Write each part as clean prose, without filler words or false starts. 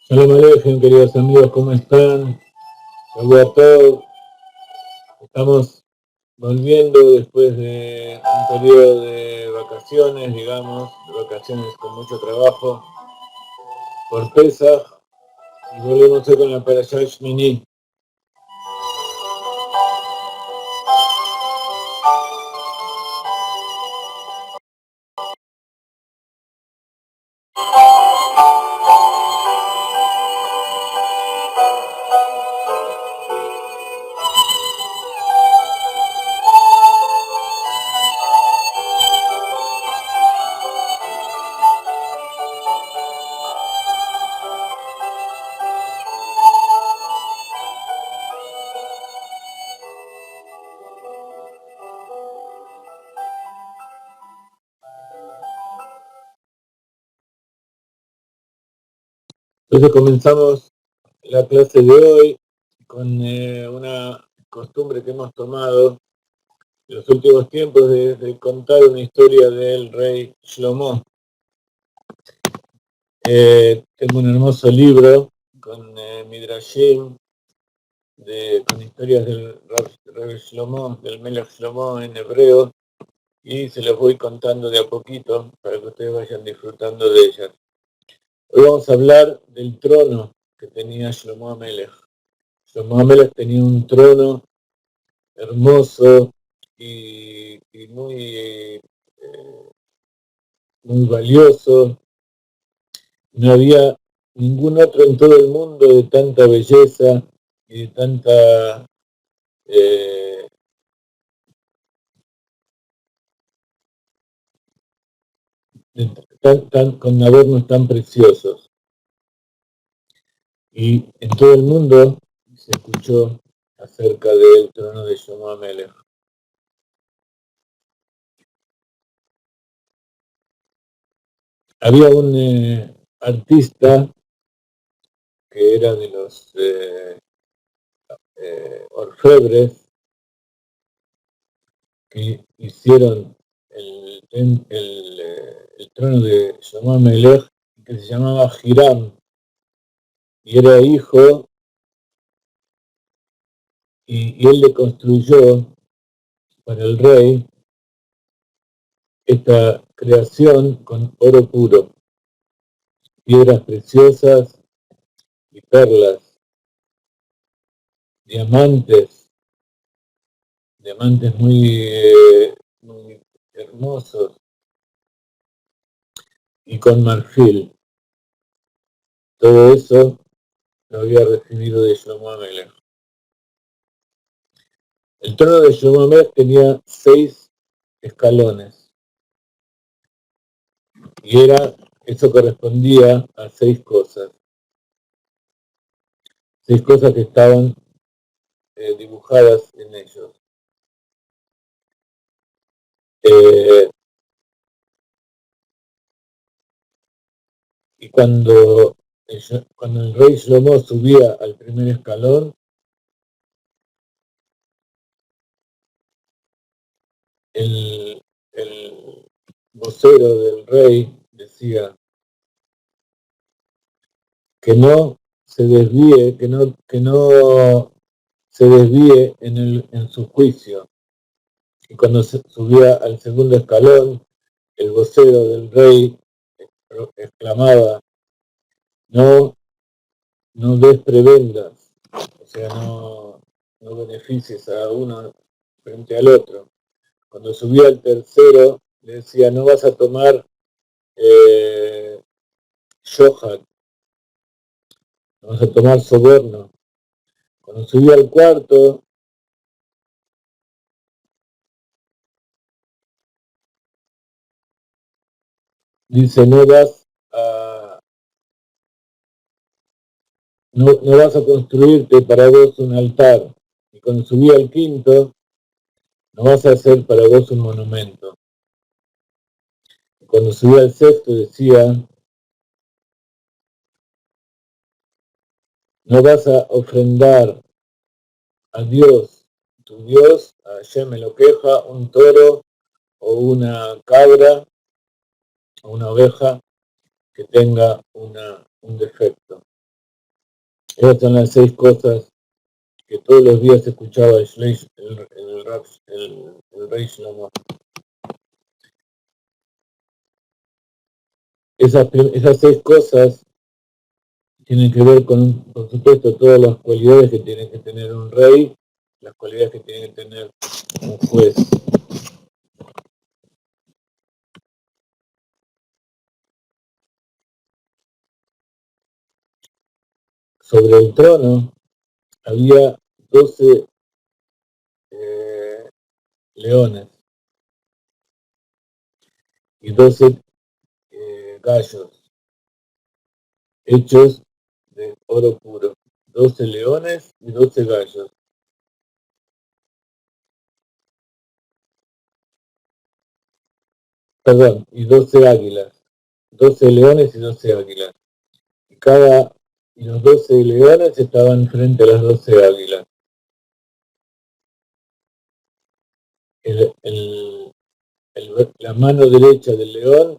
Shalom Aleichem, queridos amigos, ¿cómo están? Saludos a todos. Estamos volviendo después de un periodo de vacaciones, digamos, de vacaciones con mucho trabajo, por Pesach, y volvemos hoy con la Parashá Shmini. Entonces comenzamos la clase de hoy con una costumbre que hemos tomado en los últimos tiempos de contar una historia del rey Shlomo. Tengo un hermoso libro con Midrashim, con historias del Rey Shlomo, del Melech Shlomo en hebreo, y se los voy contando de a poquito para que ustedes vayan disfrutando de ellas. Hoy vamos a hablar del trono que tenía Shlomo Amelech. Shlomo Amelech tenía un trono hermoso y muy valioso. No había ningún otro en todo el mundo de tanta belleza y de tanta eh, con adornos tan preciosos. Y en todo el mundo se escuchó acerca del trono de Shlomo Amelech. Había un artista que era de los orfebres que hicieron el trono de Shlomo Amelech, que se llamaba Hiram, y era hijo, y él le construyó para el rey esta creación con oro puro, piedras preciosas y perlas, diamantes muy hermosos, y con marfil. Todo eso lo había recibido de Shlomo Amelech. El trono de Shlomo Amelech tenía 6 escalones, y eso correspondía a 6 cosas. 6 cosas que estaban dibujadas en ellos. Y cuando el rey Shlomo subía al primer escalón, el vocero del rey decía que no se desvíe, que no se desvíe en su juicio. Y cuando subía al segundo escalón, el vocero del rey exclamaba: no des prebendas, o sea, no beneficies a uno frente al otro. Cuando subía al tercero, le decía: no vas a tomar shohad, no vas a tomar soborno. Cuando subía al cuarto, dice: no vas a construirte para vos un altar. Y cuando subía al quinto, no vas a hacer para vos un monumento. Y cuando subía al sexto, decía: no vas a ofrendar a Dios, tu Dios, a Hashem Elokeja, un toro o una cabra o una oveja que tenga un defecto. Esas son las 6 cosas que todos los días escuchaba el rey Shlomo. Esas 6 cosas tienen que ver con, por supuesto, todas las cualidades que tiene que tener un rey, las cualidades que tiene que tener un juez. Sobre el trono había 12 leones y 12 gallos hechos de oro puro. 12 leones y 12 gallos. Perdón, y 12 águilas. 12 leones y 12 águilas. Y los 12 leones estaban frente a las 12 águilas. La mano derecha del león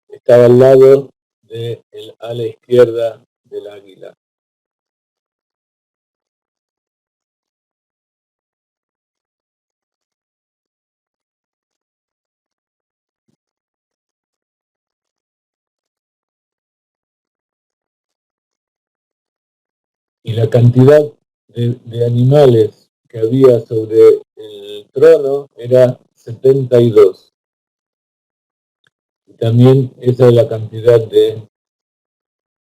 estaba al lado del ala izquierda del águila. Y la cantidad de animales que había sobre el trono era 72. Y también esa es la cantidad de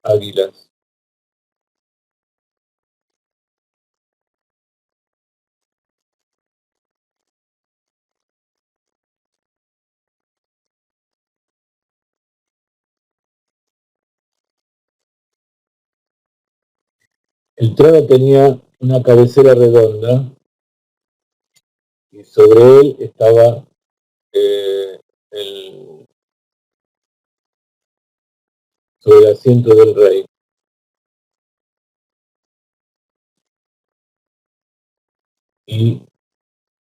águilas. El trono tenía una cabecera redonda y sobre él estaba sobre el asiento del rey. Y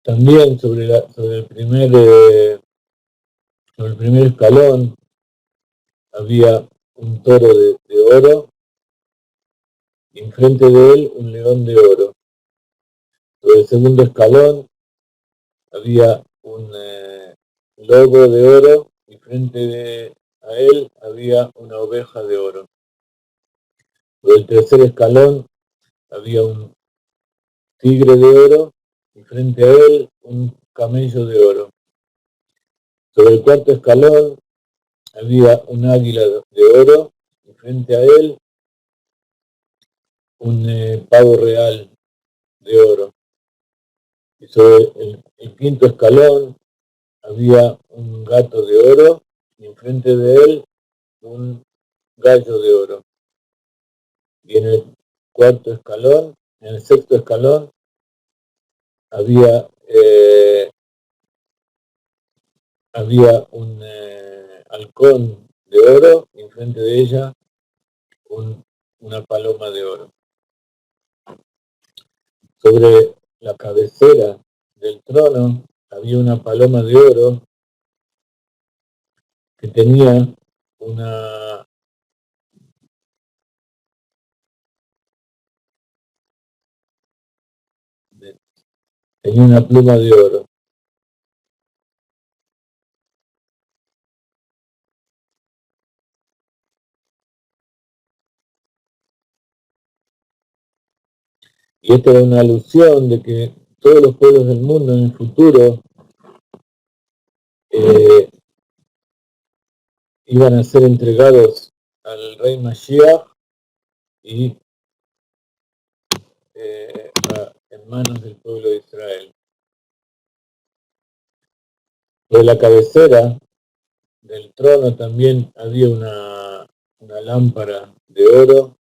también sobre el primer escalón había un toro de oro y enfrente de él un león de oro. Sobre el segundo escalón había un lobo de oro y frente a él había una oveja de oro. Sobre el tercer escalón había un tigre de oro y frente a él un camello de oro. Sobre el cuarto escalón había un águila de oro y frente a él un pavo real de oro. Y sobre el quinto escalón había un gato de oro y enfrente de él un gallo de oro. Y en el sexto escalón, había, había un halcón de oro y enfrente de ella una paloma de oro. Sobre la cabecera del trono había una paloma de oro que tenía una pluma de oro. Y esta era una alusión de que todos los pueblos del mundo en el futuro iban a ser entregados al rey Mashiach y en manos del pueblo de Israel. Sobre la cabecera del trono también había una lámpara de oro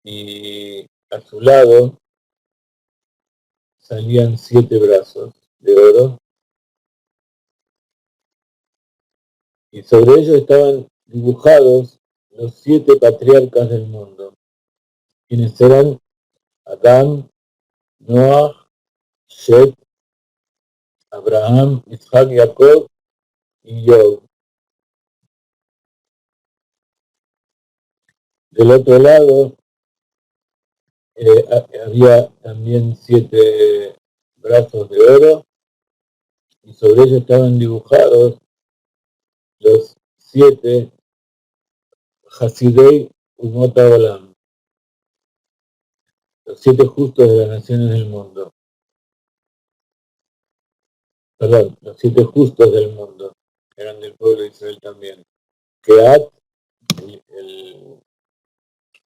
y a su lado salían 7 brazos de oro y sobre ellos estaban dibujados los 7 patriarcas del mundo, quienes eran Adán, Noah, Shet, Abraham, Isaac, Jacob y Job. Del otro lado había también 7 brazos de oro y sobre ellos estaban dibujados los 7 Hasidei Umot Olam, los 7 justos de las naciones del mundo. Perdón, los 7 justos del mundo, eran del pueblo de Israel también. Keat,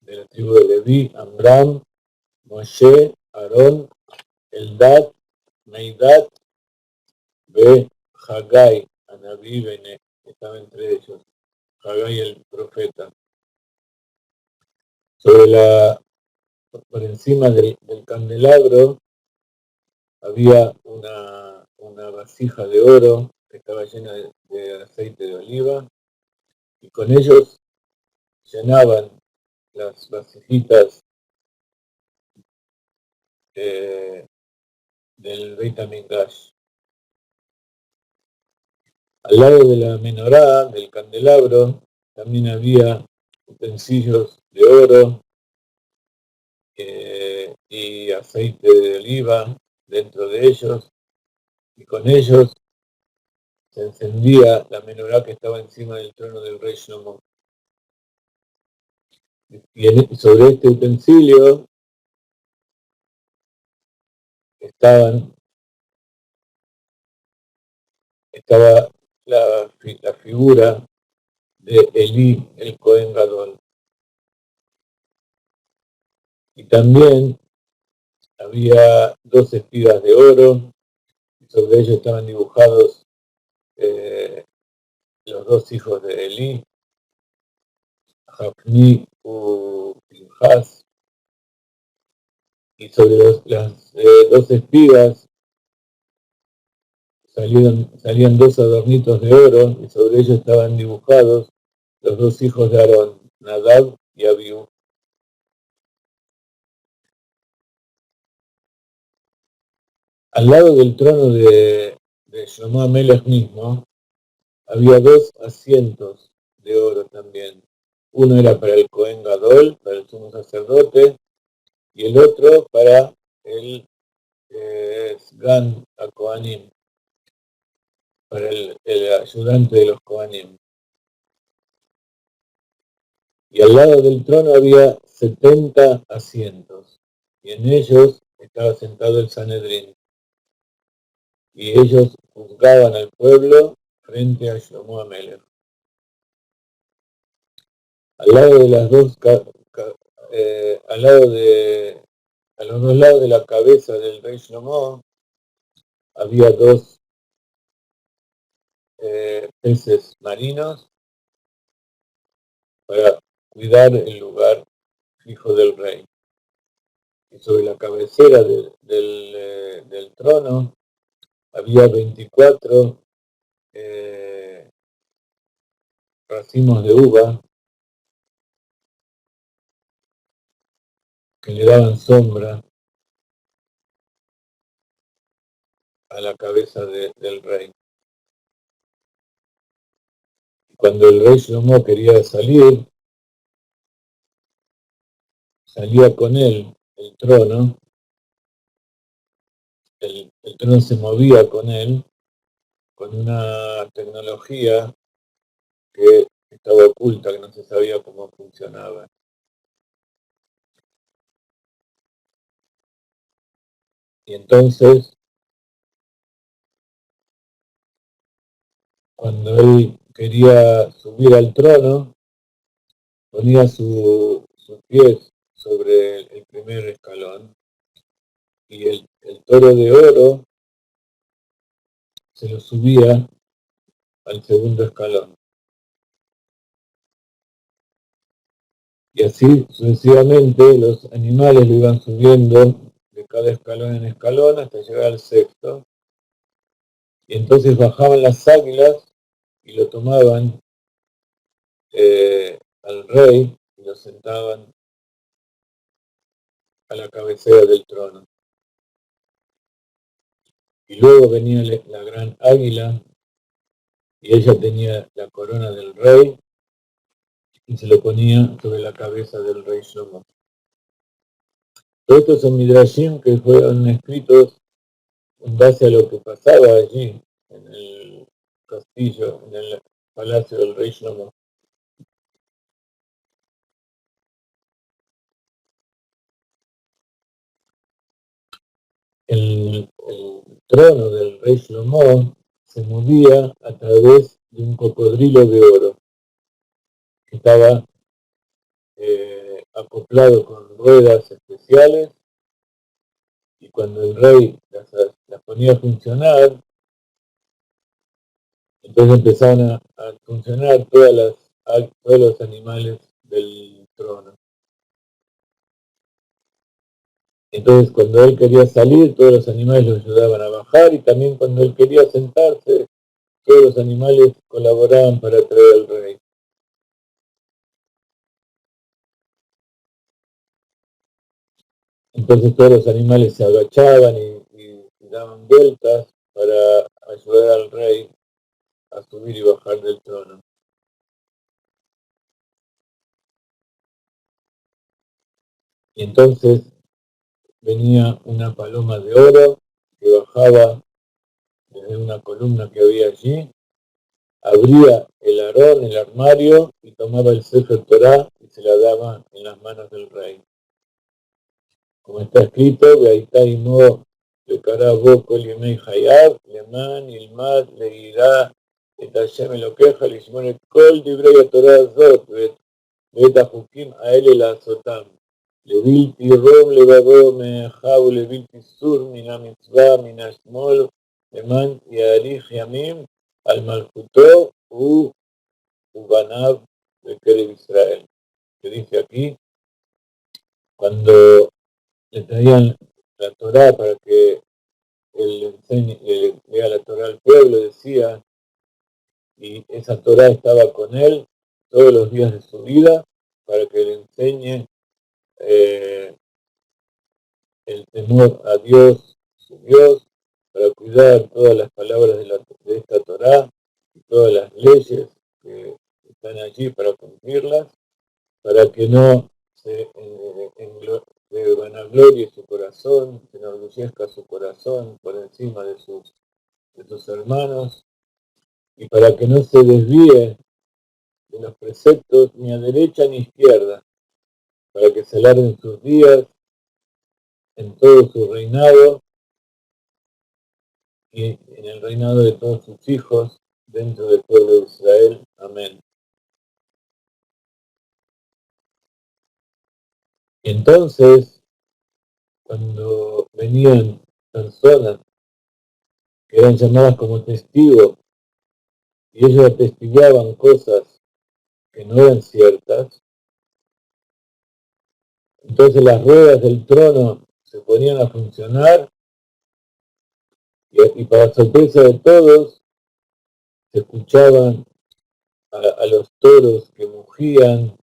de la tribu de Leví, Amram, Moshe, Aarón, Eldad, Meidat, Be, Haggai, Anabí, Bene, estaba entre ellos, Haggai el profeta. Por encima del candelabro había una vasija de oro que estaba llena de aceite de oliva y con ellos llenaban las vasijitas del Beit HaMikdash. Al lado de la menorá, del candelabro, también había utensilios de oro y aceite de oliva dentro de ellos, y con ellos se encendía la menorá que estaba encima del trono del rey Shlomo. Y sobre este utensilio estaba la figura de Elí, el Cohen Gadol. Y también había 2 espigas de oro, y sobre ellos estaban dibujados los 2 hijos de Elí, Hafni y Pinhas, y sobre las 2 espigas salían 2 adornitos de oro, y sobre ellos estaban dibujados los 2 hijos de Aarón, Nadab y Abiú. Al lado del trono de Shlomo HaMelech mismo, había 2 asientos de oro también. Uno era para el Cohen Gadol, para el sumo sacerdote, y el otro para el Sgan HaKohanim, para el ayudante de los Kohanim. Y al lado del trono había 70 asientos, y en ellos estaba sentado el Sanedrín. Y ellos juzgaban al pueblo frente a Shlomo HaMelech. Al lado de las dos, a los 2 lados de la cabeza del rey Shlomo había 2 peces marinos para cuidar el lugar fijo del rey. Y sobre la cabecera del trono había 24 racimos de uva que le daban sombra a la cabeza del rey. Cuando el rey Shlomo quería salir, salía con él el trono, el trono se movía con él, con una tecnología que estaba oculta, que no se sabía cómo funcionaba. Y entonces, cuando él quería subir al trono, ponía sus pies sobre el primer escalón y el toro de oro se lo subía al segundo escalón. Y así sucesivamente los animales lo iban subiendo de cada escalón en escalón hasta llegar al sexto. Y entonces bajaban las águilas y lo tomaban al rey y lo sentaban a la cabecera del trono. Y luego venía la gran águila y ella tenía la corona del rey y se lo ponía sobre la cabeza del rey Shlomo. Todos estos son midrashim que fueron escritos en base a lo que pasaba allí, en el castillo, en el palacio del rey Shlomo. El trono del rey Shlomo se movía a través de un cocodrilo de oro que estaba acoplado con ruedas especiales, y cuando el rey las ponía a funcionar, entonces empezaban a funcionar todos los animales del trono. Entonces cuando él quería salir, todos los animales lo ayudaban a bajar, y también cuando él quería sentarse, todos los animales colaboraban para traer al rey. Entonces todos los animales se agachaban y daban vueltas para ayudar al rey a subir y bajar del trono. Y entonces venía una paloma de oro que bajaba desde una columna que había allí, abría el arón, el armario, y tomaba el Sefer Torah y se la daba en las manos del rey. Como está escrito, Veaitá imo lekará bo kol yemei hayav, leman yilmad leirá et Hashem elokeja lishmor et kol divrei haTorah azot ואת החוקים האלה לעשותם. לבלתי רום לבבו מאחיו ולבלתי סור מן המצווה מן השמאל, למען יאריך ימים על מלכותו ובניו בקרב Israel. Que dice aquí, cuando le traían la Torá para que él lea la Torá al pueblo, decía, y esa Torá estaba con él todos los días de su vida para que le enseñe el temor a Dios, su Dios, para cuidar todas las palabras de esta Torá y todas las leyes que están allí para cumplirlas, para que no se vanaglorie su corazón, se enorgullezca su corazón por encima de sus hermanos, y para que no se desvíe de los preceptos ni a derecha ni a izquierda, para que se alarguen sus días en todo su reinado y en el reinado de todos sus hijos dentro del pueblo de Israel. Amén. Y entonces, cuando venían personas que eran llamadas como testigos y ellos atestiguaban cosas que no eran ciertas, entonces las ruedas del trono se ponían a funcionar, y para sorpresa de todos se escuchaban a los toros que mugían,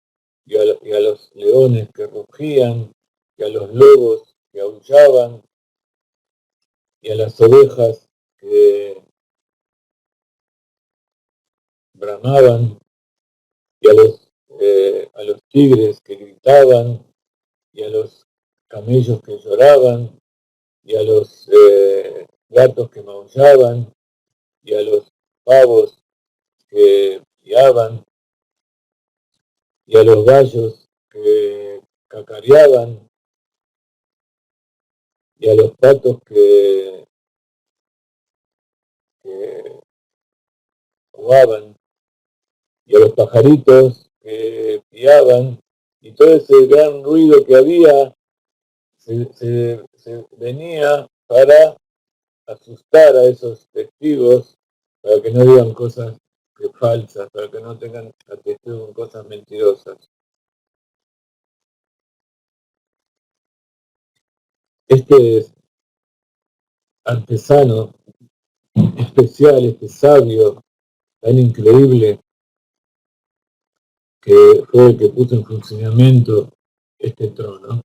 y a los leones que rugían, y a los lobos que aullaban, y a las ovejas que bramaban, y a los tigres que gritaban, y a los camellos que lloraban, y a los gatos que maullaban, y a los pavos que piaban, y a los gallos que cacareaban, y a los patos que jugaban, y a los pajaritos que piaban, y todo ese gran ruido que había se venía para asustar a esos testigos, para que no digan cosas falsas, para que no tengan atestiguos con cosas mentirosas. Este artesano especial, este sabio tan increíble, que fue el que puso en funcionamiento este trono,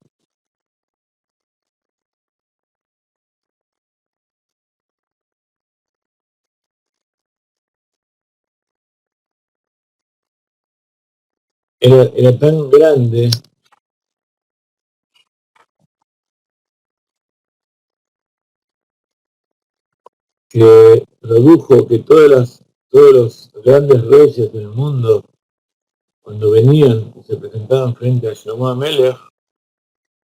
era tan grande que produjo que todos los grandes reyes del mundo, cuando venían y se presentaban frente a Shlomo Amelech,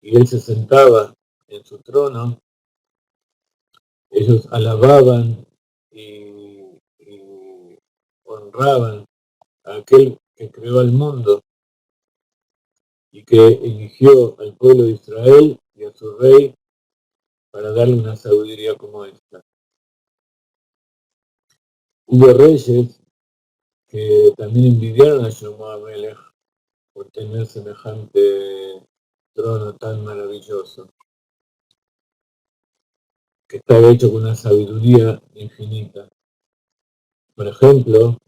y él se sentaba en su trono, ellos alababan y honraban a aquel que creó al mundo y que eligió al pueblo de Israel y a su rey para darle una sabiduría como esta. Hubo reyes que también envidiaron a Shlomo Amelech por tener semejante trono tan maravilloso, que estaba hecho con una sabiduría infinita. Por ejemplo,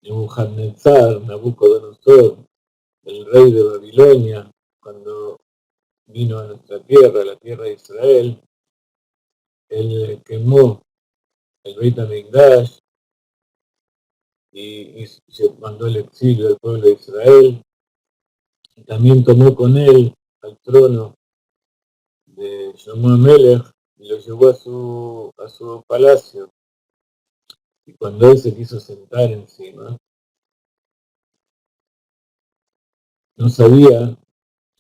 Nabucodonosor, el rey de Babilonia, cuando vino a nuestra tierra, la tierra de Israel, él quemó el Beit HaMikdash y se mandó al exilio al pueblo de Israel, y también tomó con él al trono de Shlomo Amelech y lo llevó a su palacio. Y cuando él se quiso sentar encima, no sabía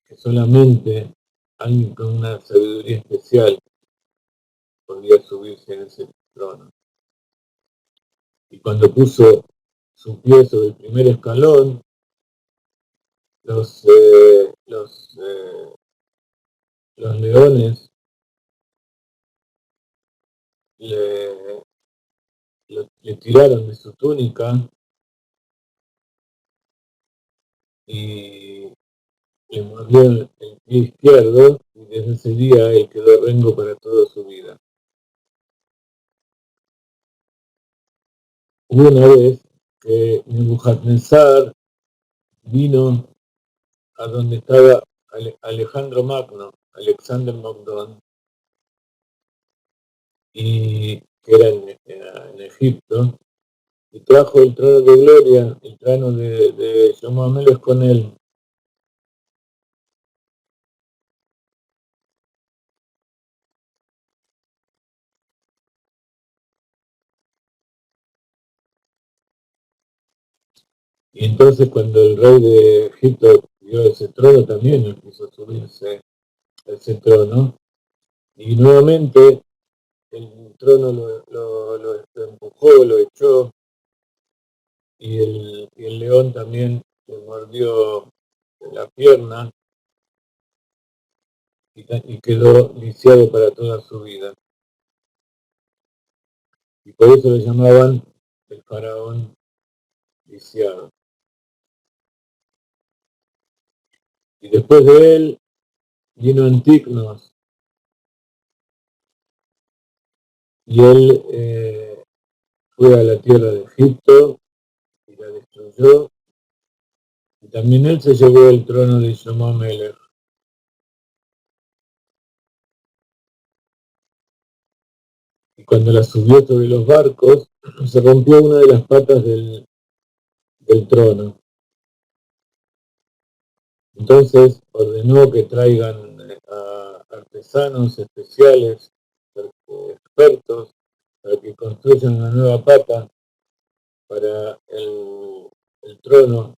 que solamente alguien con una sabiduría especial podía subirse en ese trono. Y cuando puso su pie sobre el primer escalón, los, eh, los, eh, los leones le, le tiraron de su túnica y le mordieron el pie izquierdo, y desde ese día él quedó rengo para toda su vida. Hubo una vez que Nebuchadnezzar vino a donde estaba Alejandro Magno, Alexander Magdón, y que era en Egipto, y trajo el trono de gloria, el trono de Shlomo Amelech con él. Y entonces cuando el rey de Egipto vio ese trono, también él quiso subirse a ese trono, y nuevamente el trono lo empujó, lo echó, y el león también le mordió la pierna y quedó lisiado para toda su vida. Y por eso lo llamaban el faraón lisiado. Y después de él vino Anticnos, y él fue a la tierra de Egipto y la destruyó, y también él se llevó el trono de Shlomo Amelech. Y cuando la subió sobre los barcos, se rompió una de las patas del trono. Entonces ordenó que traigan a artesanos especiales, expertos, para que construyan una nueva pata para el trono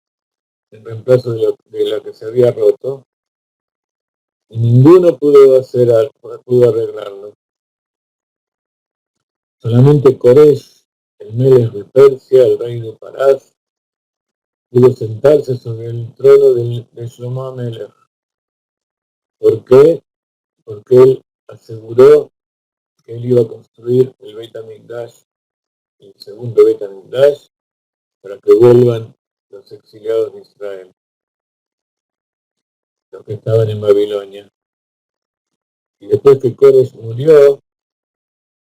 en reemplazo de la que se había roto, y ninguno pudo arreglarlo. Solamente Koresh, el Melech de Persia, el rey de Parás, pudo sentarse sobre el trono de Shlomo Amelech. ¿Por qué? Porque él aseguró que él iba a construir el Beit HaMikdash, el segundo Beit HaMikdash, para que vuelvan los exiliados de Israel, los que estaban en Babilonia. Y después que Koresh murió,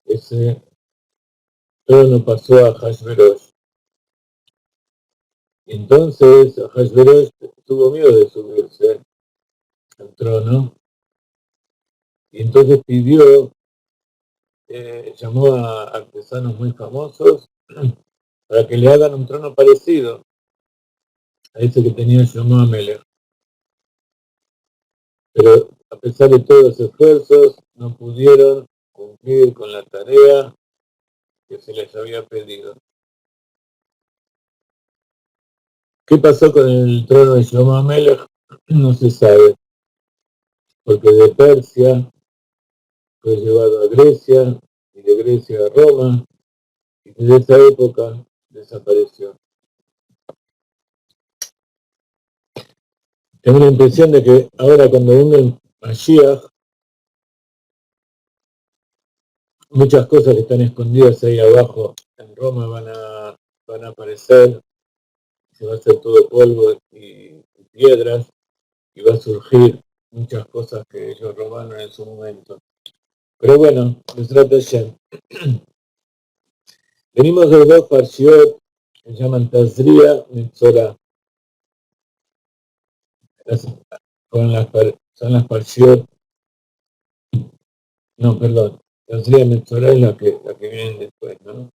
ese trono pasó a Hashverosh. Entonces Hashverosh tuvo miedo de subirse al trono, y entonces llamó a artesanos muy famosos para que le hagan un trono parecido a ese que tenía Shlomo Amelech. Pero a pesar de todos los esfuerzos, no pudieron cumplir con la tarea que se les había pedido. ¿Qué pasó con el trono de Shlomo Amelech? No se sabe, porque de Persia fue llevado a Grecia, y de Grecia a Roma, y desde esa época desapareció. Tengo la impresión de que ahora cuando venga el Mashiach, muchas cosas que están escondidas ahí abajo en Roma van a aparecer, se va a hacer todo polvo y piedras, y va a surgir muchas cosas que ellos robaron en su momento. Pero bueno, les trata Hashem. Venimos de dos parshiot que se llaman Tazria y Metzorah. Son las parshiot, no, perdón, Tazria y Metzorah es la que viene después, ¿no?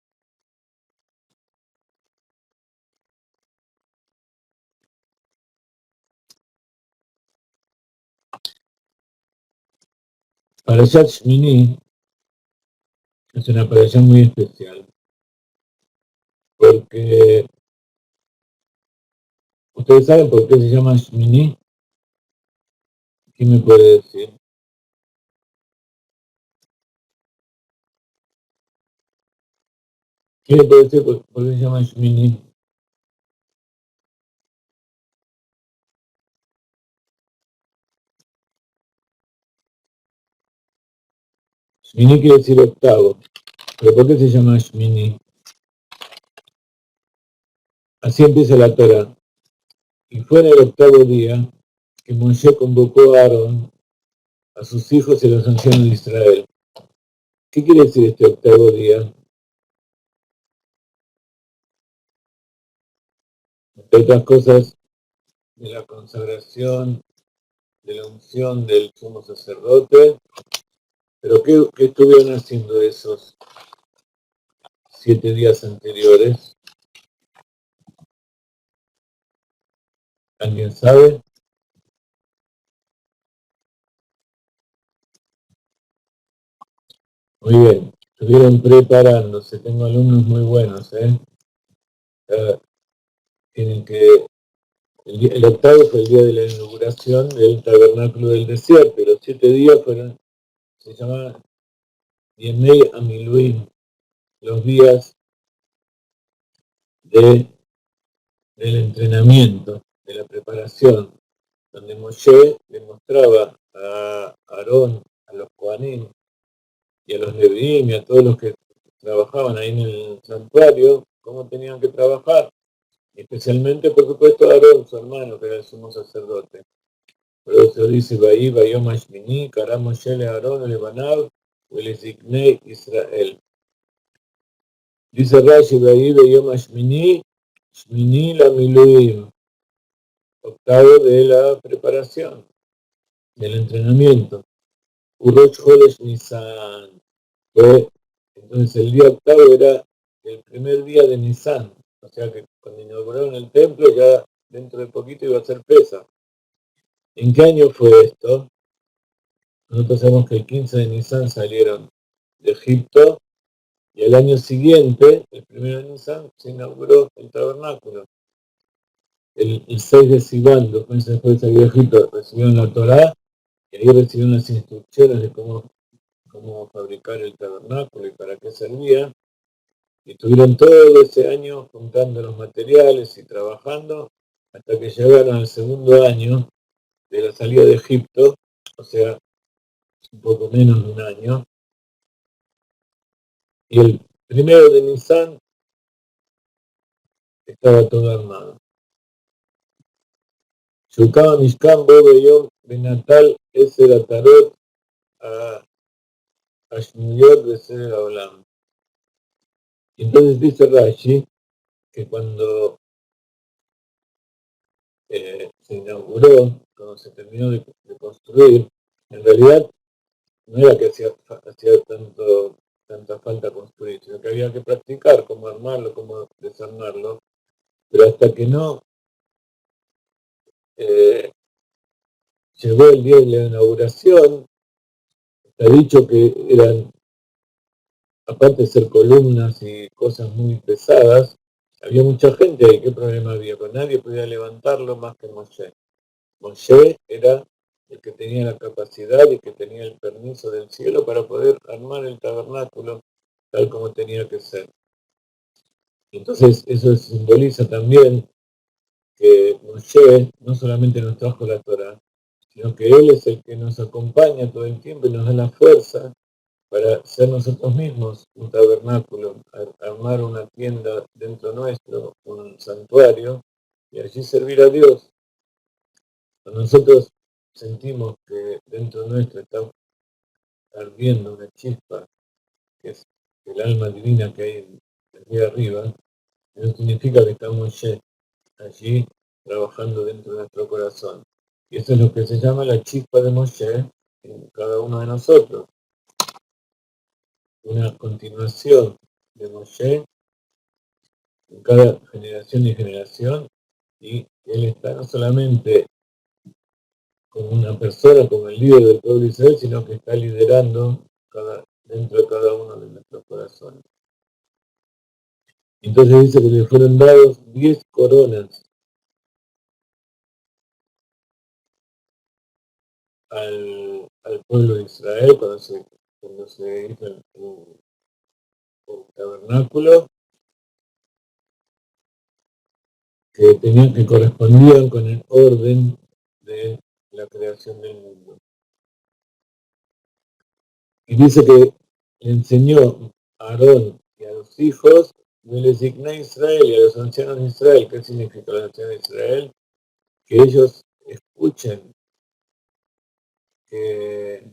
Parashat Shmini es una parashat muy especial, porque ustedes saben por qué se llama Shmini. ¿Quién me puede decir? ¿Quién me puede decir por qué se llama Shmini? Shmini quiere decir octavo, pero ¿por qué se llama Shmini? Así empieza la Torah. Y fue en el octavo día que Moshe convocó a Aarón, a sus hijos y a los ancianos de Israel. ¿Qué quiere decir este octavo día? Entre otras cosas, de la consagración, de la unción del sumo sacerdote. Pero ¿qué estuvieron haciendo esos 7 días anteriores? ¿Alguien sabe? Muy bien, estuvieron preparándose. Tengo alumnos muy buenos, tienen que el octavo fue el día de la inauguración del tabernáculo del desierto, y los 7 días se llamaban Yemei Amiluim, los días del entrenamiento, de la preparación, donde Moshe le mostraba a Aarón, a los Kohanim y a los Leviim y a todos los que trabajaban ahí en el santuario, cómo tenían que trabajar, especialmente, por supuesto, a Aarón, su hermano, que era el sumo sacerdote. Por eso dice, Vayom Hashmini, Kará Moshe le Aarón, le Banab, le Ziknei Israel. Dice Rashi, Vayom Hashmini, Shmini la Miluim, octavo de la preparación, del entrenamiento. Urosh Chodesh Nisan. Entonces el día octavo era el primer día de Nisan. O sea que cuando inauguraron el templo, ya dentro de poquito iba a ser Pesaj. ¿En qué año fue esto? Nosotros sabemos que el 15 de Nisan salieron de Egipto y el año siguiente, el 1 de Nisan, se inauguró el tabernáculo. El 6 de Sivan, 2 meses después de salir de Egipto, recibieron la Torá y ahí recibieron las instrucciones de cómo fabricar el tabernáculo y para qué servía. Y estuvieron todo ese año juntando los materiales y trabajando hasta que llegaron al segundo año de la salida de Egipto, o sea, un poco menos de un año. Y el 1 de Nisan estaba todo armado. Shukama Mishkan Bo Benatal Eser Atarot a Ashnuyot de Ser Olam. Entonces dice Rashi que cuando se inauguró, cuando se terminó de construir, en realidad no era que hacía tanta falta construir, sino que había que practicar cómo armarlo, cómo desarmarlo, pero hasta que no llegó el día de la inauguración. Está dicho que eran, aparte de ser columnas y cosas muy pesadas, había mucha gente ahí. ¿Qué problema había? Pues nadie podía levantarlo más que Moshe. Moshe era el que tenía la capacidad y que tenía el permiso del cielo para poder armar el tabernáculo tal como tenía que ser. Entonces eso simboliza también que Moshe no solamente nos trajo la Torah, sino que Él es el que nos acompaña todo el tiempo y nos da la fuerza para ser nosotros mismos un tabernáculo, armar una tienda dentro nuestro, un santuario, y allí servir a Dios. Cuando nosotros sentimos que dentro nuestro está ardiendo una chispa, que es el alma divina que hay allí arriba, eso significa que estamos allí trabajando dentro de nuestro corazón. Y eso es lo que se llama la chispa de Moshe en cada uno de nosotros. Una continuación de Moshe en cada generación y generación, y él está no solamente como una persona, como el líder del pueblo de Israel, sino que está liderando dentro de cada uno de nuestros corazones. Entonces dice que le fueron dados 10 coronas al pueblo de Israel cuando se hizo el tabernáculo, que correspondían con el orden de la creación del mundo. Y dice que le enseñó a Aarón y a los hijos, me les digné a Israel y a los ancianos de Israel. ¿Qué significa los ancianos de Israel? Que ellos escuchen que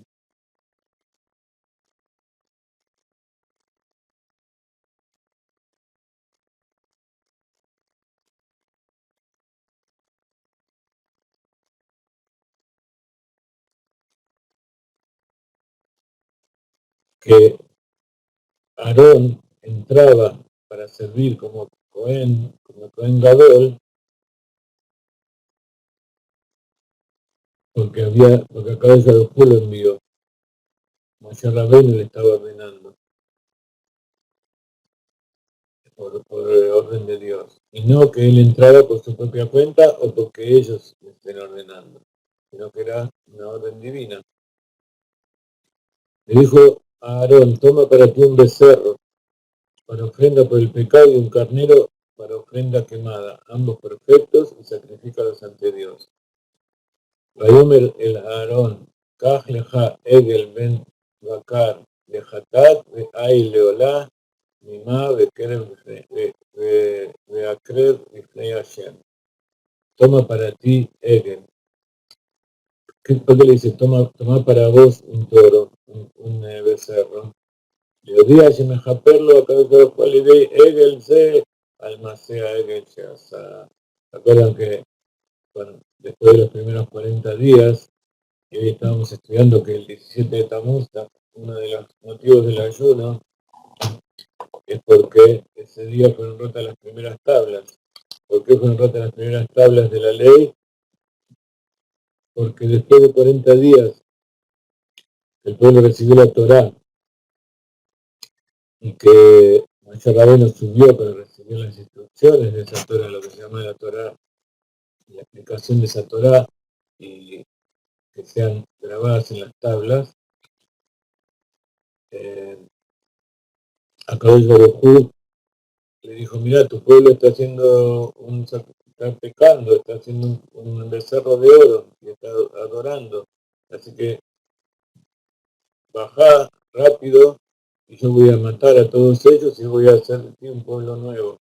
Aarón entraba para servir como Cohen Gadol, porque acá de lo envió. Moshe Rabbeinu le estaba ordenando por el orden de Dios. Y no que él entraba por su propia cuenta o porque ellos le estén ordenando, sino que era una orden divina. Le dijo a Aarón, toma para ti un becerro para ofrenda por el pecado y un carnero para ofrenda quemada, ambos perfectos, y sacrifícalos ante Dios. Vayomer el Aarón, Kaj leja Egel ben Bakar lejatat ve'ay leolá mimá bekerem ve'akrev bifnei Hashem. Toma para ti Egel. ¿Por qué le dice? Toma para vos un toro, un becerro. Le odia si me japerlo, acá de cual idea Egel se almacea Egel se asa. ¿Recuerdan que después de los primeros 40 días, y hoy estábamos estudiando que el 17 de Tamuz, uno de los motivos del ayuno, es porque ese día fueron rotas las primeras tablas. ¿Por qué fueron rotas las primeras tablas de la ley? Porque después de 40 días el pueblo recibió la Torá y que Moshe Rabbeinu subió para recibir las instrucciones de esa Torá, lo que se llama la Torá, la explicación de esa Torá, y que sean grabadas en las tablas. Akadosh Baruj Hu le dijo, mira, tu pueblo está pecando, está haciendo un becerro de oro y está adorando. Así que bajá rápido y yo voy a matar a todos ellos y voy a hacer de ti un pueblo nuevo.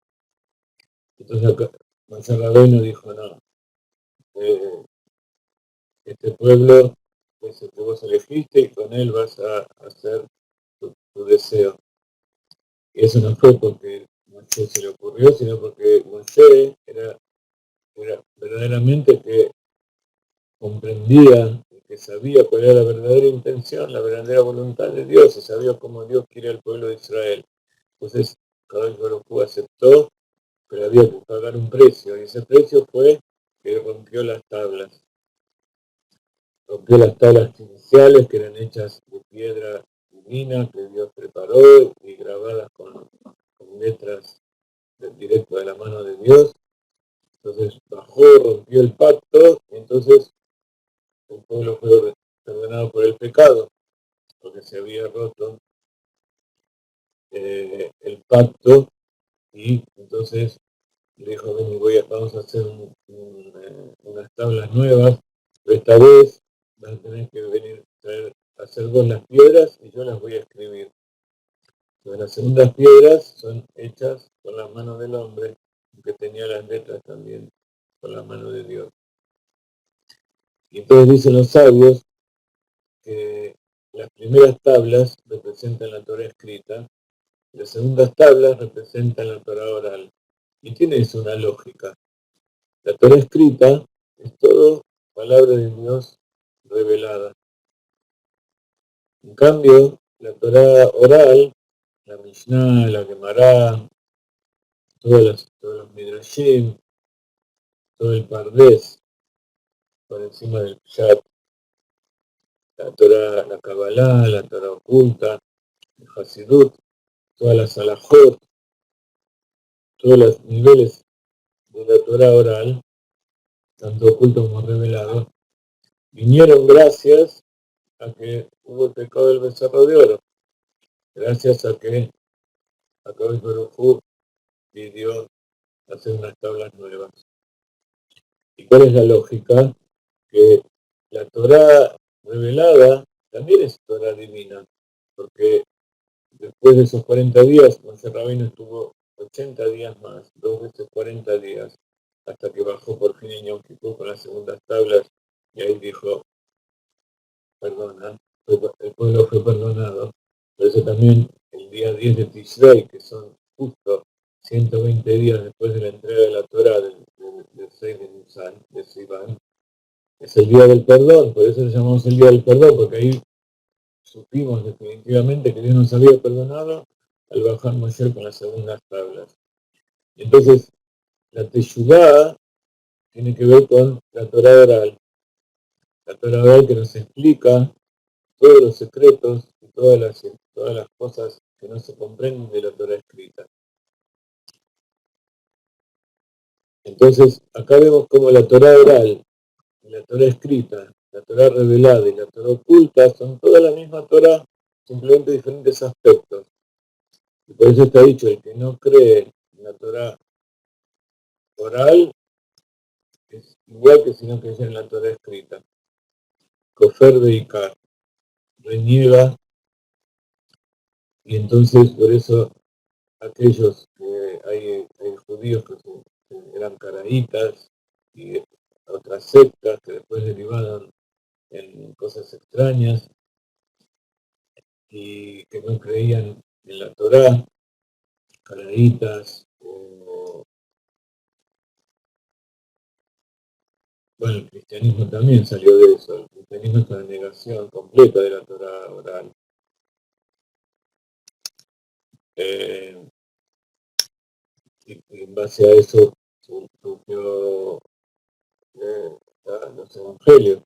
Entonces acá Moshe Rabbeinu dijo, no, este pueblo es el que vos elegiste y con él vas a hacer tu deseo. Y eso no fue porque Moshe se le ocurrió, sino porque Moshe era verdaderamente que comprendía, que sabía cuál era la verdadera intención, la verdadera voluntad de Dios, y sabía cómo Dios quiere al pueblo de Israel. Entonces, Kadosh Baruj Hu aceptó, pero había que pagar un precio, y ese precio fue que rompió las tablas. Rompió las tablas iniciales que eran hechas de piedra divina que Dios preparó y grabadas con letras directo de la mano de Dios. Entonces bajó, rompió el pacto, y entonces el pueblo fue perdonado por el pecado, porque se había roto el pacto, y entonces le dijo, ven, vamos a hacer unas tablas nuevas, pero esta vez vas a tener que venir a hacer vos las piedras y yo las voy a escribir. Entonces, las segundas piedras son hechas con la mano del hombre, que tenía las letras también con la mano de Dios. Y entonces dicen los sabios que las primeras tablas representan la Torah escrita, y las segundas tablas representan la Torah oral. Y tiene eso una lógica. La Torah escrita es todo palabra de Dios revelada. En cambio, la Torah oral, la Mishnah, la Gemara, todos los Midrashim, todo el Pardes, por encima del Pshat, la Torah, la Kabbalah, la Torah oculta, el Hasidut, todas las Alajot, todos los niveles de la Torah oral, tanto oculto como revelado, vinieron gracias a que hubo el pecado del becerro de oro, gracias a que Akadosh Baruj Hu pidió hacer unas tablas nuevas. ¿Y cuál es la lógica? Que la Torah revelada también es Torah divina, porque después de esos 40 días, Moshe Rabbeinu estuvo 80 días más, 2 veces 40 días, hasta que bajó por fin en Yom Kippur con las segundas tablas, y ahí dijo, perdona, el pueblo fue perdonado. Por eso también el día 10 de Tishrei, que son justo 120 días después de la entrega de la Torah del 6 de Nisan, de Sivan, es el día del perdón, por eso le llamamos el día del perdón, porque ahí supimos definitivamente que Dios nos había perdonado al bajar Moshe con las segundas tablas. Entonces, la Teshuvá tiene que ver con la Torah oral que nos explica todos los secretos y todas las cosas que no se comprenden de la Torah escrita. Entonces, acá vemos cómo la Torah oral, y la Torah escrita, la Torah revelada y la Torah oculta son toda la misma Torah, simplemente diferentes aspectos. Y por eso está dicho, el que no cree en la Torah oral es igual que si no creyera en la Torah escrita. Kofer de Ikar, reniega, y entonces por eso aquellos que hay judíos que eran caraítas y otras sectas que después derivaron en cosas extrañas y que no creían en la Torá, caraítas, bueno, el cristianismo también salió de eso, el cristianismo es una negación completa de la Torá oral. Y en base a eso surgió los evangelios,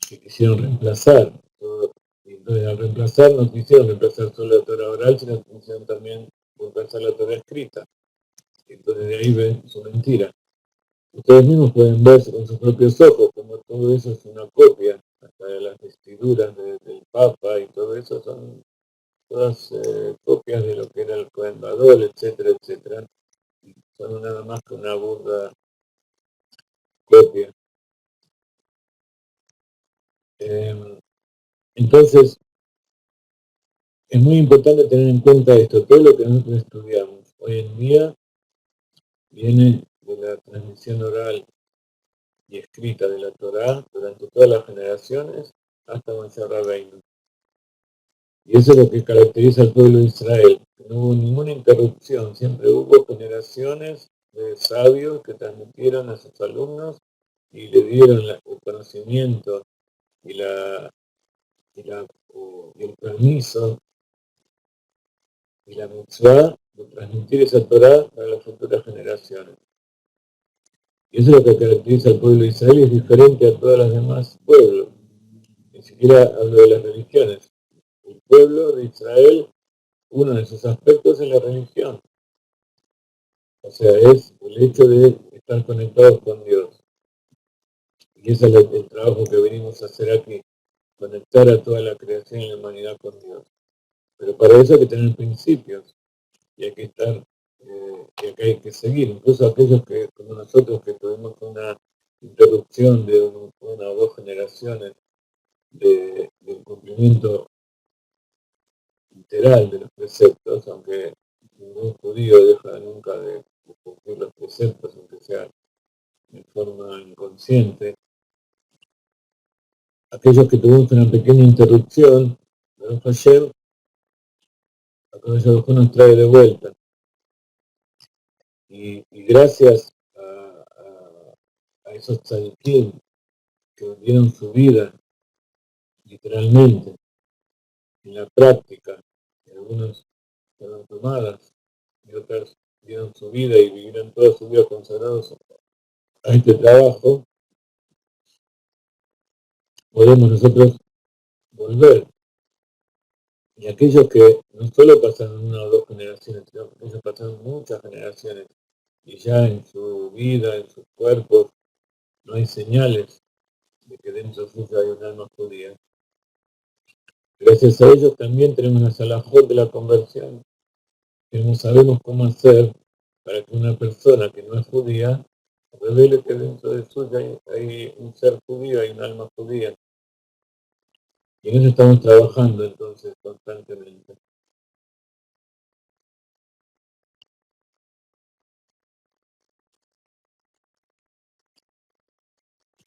que quisieron reemplazar todo. Y entonces al reemplazar no quisieron reemplazar solo la Torah oral, sino que quisieron también reemplazar la Torah escrita. Y entonces de ahí ven su mentira. Ustedes mismos pueden ver con sus propios ojos como todo eso es una copia, hasta de las vestiduras del Papa y todo eso son todas copias de lo que era el Cohen Gadol, etcétera, etcétera. Son nada más que una burda copia. Entonces, es muy importante tener en cuenta esto. Todo lo que nosotros estudiamos hoy en día viene de la transmisión oral y escrita de la Torá durante todas las generaciones hasta Moshe Rabbeinu. Y eso es lo que caracteriza al pueblo de Israel. No hubo ninguna interrupción, siempre hubo generaciones de sabios que transmitieron a sus alumnos y le dieron el conocimiento y, y el permiso y la mitzvah de transmitir esa Torah para las futuras generaciones. Y eso es lo que caracteriza al pueblo de Israel y es diferente a todos los demás pueblos. Ni siquiera hablo de las religiones. El pueblo de Israel, uno de sus aspectos es la religión. O sea, es el hecho de estar conectados con Dios. Y ese es el trabajo que venimos a hacer aquí, conectar a toda la creación y la humanidad con Dios. Pero para eso hay que tener principios y hay que estar, y acá hay que seguir. Incluso aquellos que, como nosotros, que tuvimos una interrupción de una o dos generaciones del cumplimiento literal de los preceptos, aunque ningún judío deja nunca de cumplir los preceptos, aunque sea de forma inconsciente. Aquellos que tuvimos una pequeña interrupción, Baruch Hashem, aquellos que nos trae de vuelta. Y gracias a esos tzadikim que dieron su vida, literalmente, en la práctica, y algunos fueron tomadas, y otras dieron su vida y vivieron toda su vida consagrados a este trabajo, podemos nosotros volver. Y aquellos que no solo pasaron una o dos generaciones, sino que ellos pasaron muchas generaciones, y ya en su vida, en sus cuerpos, no hay señales de que dentro suyo hay un alma judía. Gracias a ellos también tenemos la salahot de la conversión, que no sabemos cómo hacer para que una persona que no es judía revele que dentro de suya hay un ser judío, hay un alma judía. Y en eso estamos trabajando entonces constantemente.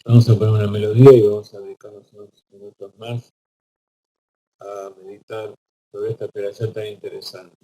Vamos a poner una melodía y vamos a dedicarnos unos minutos más a meditar sobre esta perashá tan interesante.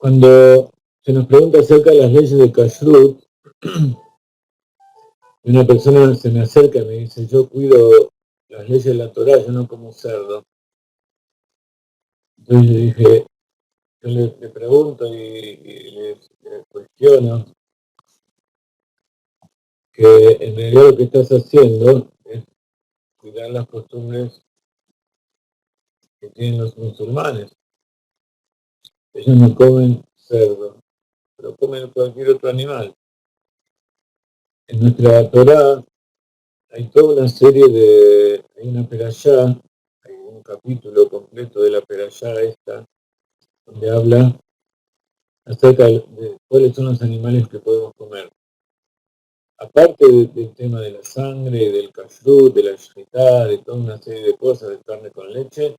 Cuando se nos pregunta acerca de las leyes de Kashrut, una persona se me acerca y me dice, yo cuido las leyes de la Torá, yo no como cerdo. Entonces yo dije, yo le pregunto y le cuestiono que en realidad lo que estás haciendo es cuidar las costumbres que tienen los musulmanes. Ellos no comen cerdo, pero comen cualquier otro animal. En nuestra Torá hay toda una serie hay una perashá, hay un capítulo completo de la perashá esta, donde habla acerca de cuáles son los animales que podemos comer. Aparte del tema de la sangre, del kashrut, de la shritá, de toda una serie de cosas, de carne con leche,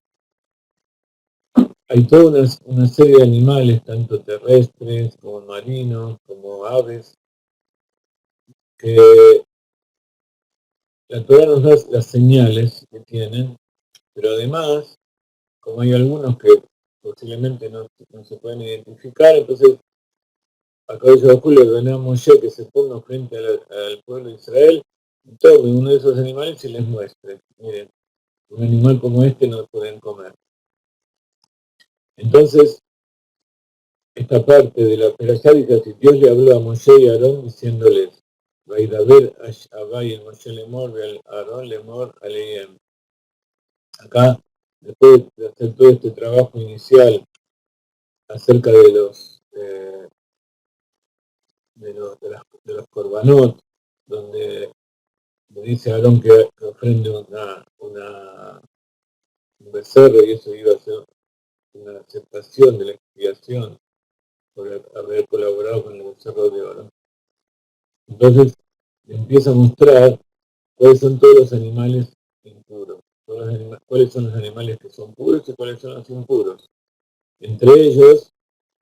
hay toda una serie de animales, tanto terrestres como marinos, como aves, que la Torá nos da las señales que tienen, pero además, como hay algunos que posiblemente no se pueden identificar, entonces a cabello de Julio le ordenó a Moshe que se ponga frente al pueblo de Israel, tome uno de esos animales y les muestre, miren, un animal como este no lo pueden comer. Entonces, esta parte de la perashá dice así, Dios le habló a Moshe y a Aarón diciéndoles, Vaidaber Abai el Moshe lemor, ve Aarón lemor aleiem. Acá, después de hacer todo este trabajo inicial acerca de los korbanot, donde le dice a Aarón que ofrende un becerro y eso iba a ser una aceptación de la expiación por haber colaborado con el becerro de oro. Entonces empieza a mostrar cuáles son todos los animales impuros, cuáles son los animales que son puros y cuáles son los impuros. Entre ellos,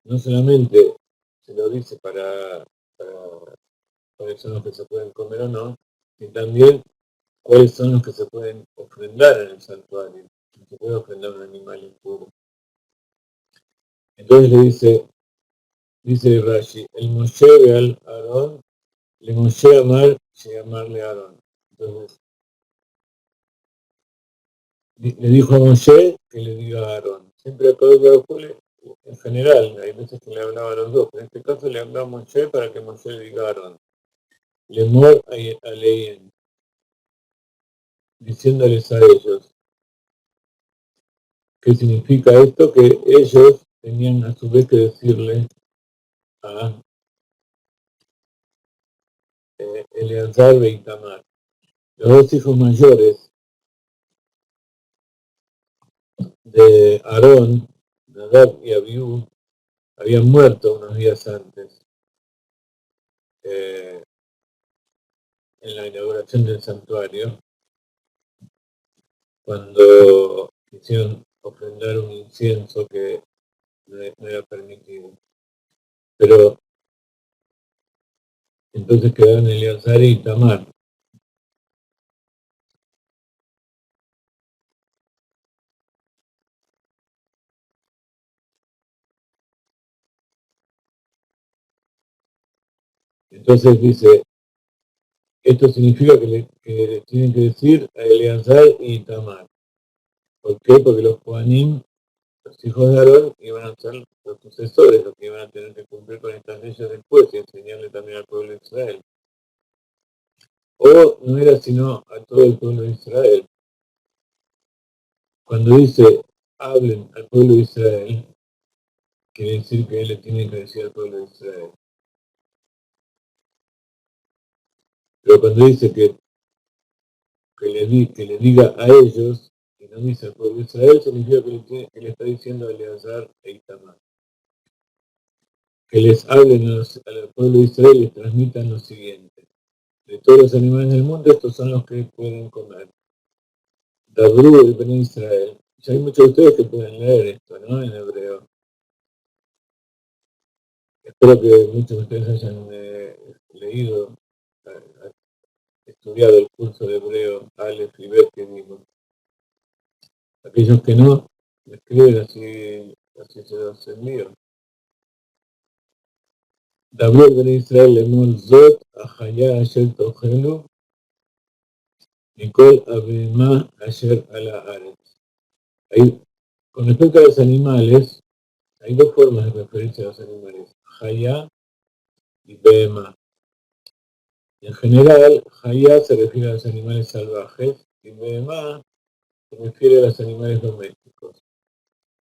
no solamente se lo dice para cuáles son los que se pueden comer o no, sino también cuáles son los que se pueden ofrendar en el santuario. No se puede ofrendar un animal impuro. Entonces dice Rashi, el Moshe ve al Aarón, le Moshe amar, llamarle Aarón. Entonces, le dijo a Moshe que le diga a Aarón. Siempre a Kodesh en general, hay veces que le hablaba a los dos, pero en este caso le hablaba a Moshe para que Moshe le diga a Aarón. Lemor aleien, diciéndoles a ellos. ¿Qué significa esto? Que ellos tenían a su vez que decirle a Eleazar e Itamar. Los dos hijos mayores de Aarón, Nadab y Abiú, habían muerto unos días antes en la inauguración del santuario, cuando quisieron ofrendar un incienso que no era permitido. Pero entonces quedaron Eleazar y Itamar. Entonces dice, esto significa que tienen que decir a Eleazar y Itamar. ¿Por qué? Porque los Kohanim, los hijos de Aarón, iban a ser los sucesores, los que iban a tener que cumplir con estas leyes después y enseñarle también al pueblo de Israel. O no era sino a todo el pueblo de Israel. Cuando dice, hablen al pueblo de Israel, quiere decir que él le tiene que decir al pueblo de Israel. Pero cuando dice que le diga a ellos, y no dice al pueblo de Israel, significa que le está diciendo a Eleazar e Itamar. Que les hablen al pueblo de Israel y les transmitan lo siguiente. De todos los animales del mundo, estos son los que pueden comer. Dabru de Ben Israel. Ya hay muchos de ustedes que pueden leer esto, ¿no? En hebreo. Espero que muchos de ustedes hayan leído, estudiado el curso de hebreo Aleph y Bet que digo. Aquellos que no, me escriben así se los envío. Dabrul ben Israel lemol zot, ahaya asher tochelu, Nikol abema asher ala aretz. Con respecto a los animales, hay dos formas de referirse a los animales, Hayá y Behemá. En general, Hayá se refiere a los animales salvajes y Behemá se refiere a los animales domésticos.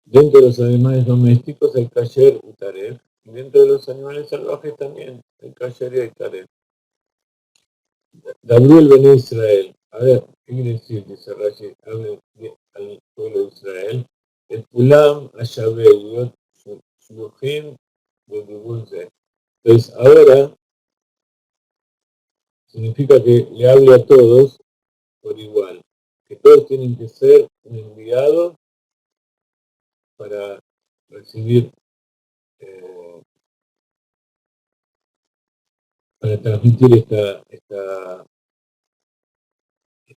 Dentro de los animales domésticos hay Kasher y Taref, y dentro de los animales salvajes también hay Kasher y hay Taref. Gabriel ben Israel, a ver, ¿qué quiere decir? Dice Rashi, hable al pueblo de Israel. El Pulam, Ashabel, Yot, Shluchim, Bedibulze. Entonces, ahora significa que le hable a todos por igual, que todos tienen que ser enviados para recibir, para transmitir esta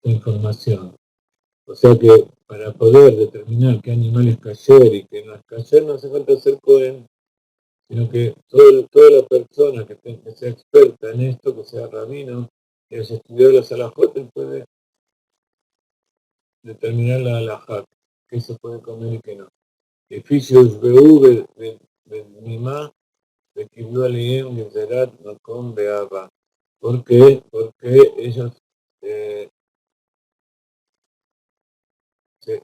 información. O sea que para poder determinar qué animal es kasher y qué no es kasher, no hace falta ser Cohen, sino que toda la persona que sea experta en esto, que sea rabino, que haya estudiado la salahot, puede determinar la halajá, qué se puede comer y qué no. Eficios BU, Benimá, Bekiblu Aliyem, Gezerat, Makom, Beaba. ¿Por qué? Porque ellos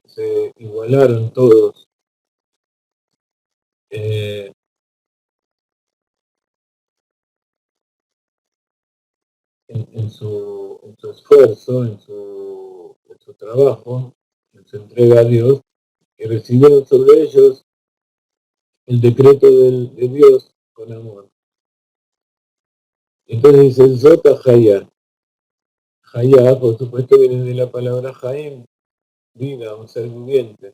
se igualaron todos en su esfuerzo, en su trabajo, en su entrega a Dios, y recibieron sobre ellos el decreto de Dios con amor. Entonces dice Zota Hayá. Hayá, por supuesto, viene de la palabra Jaim, vida, un ser viviente.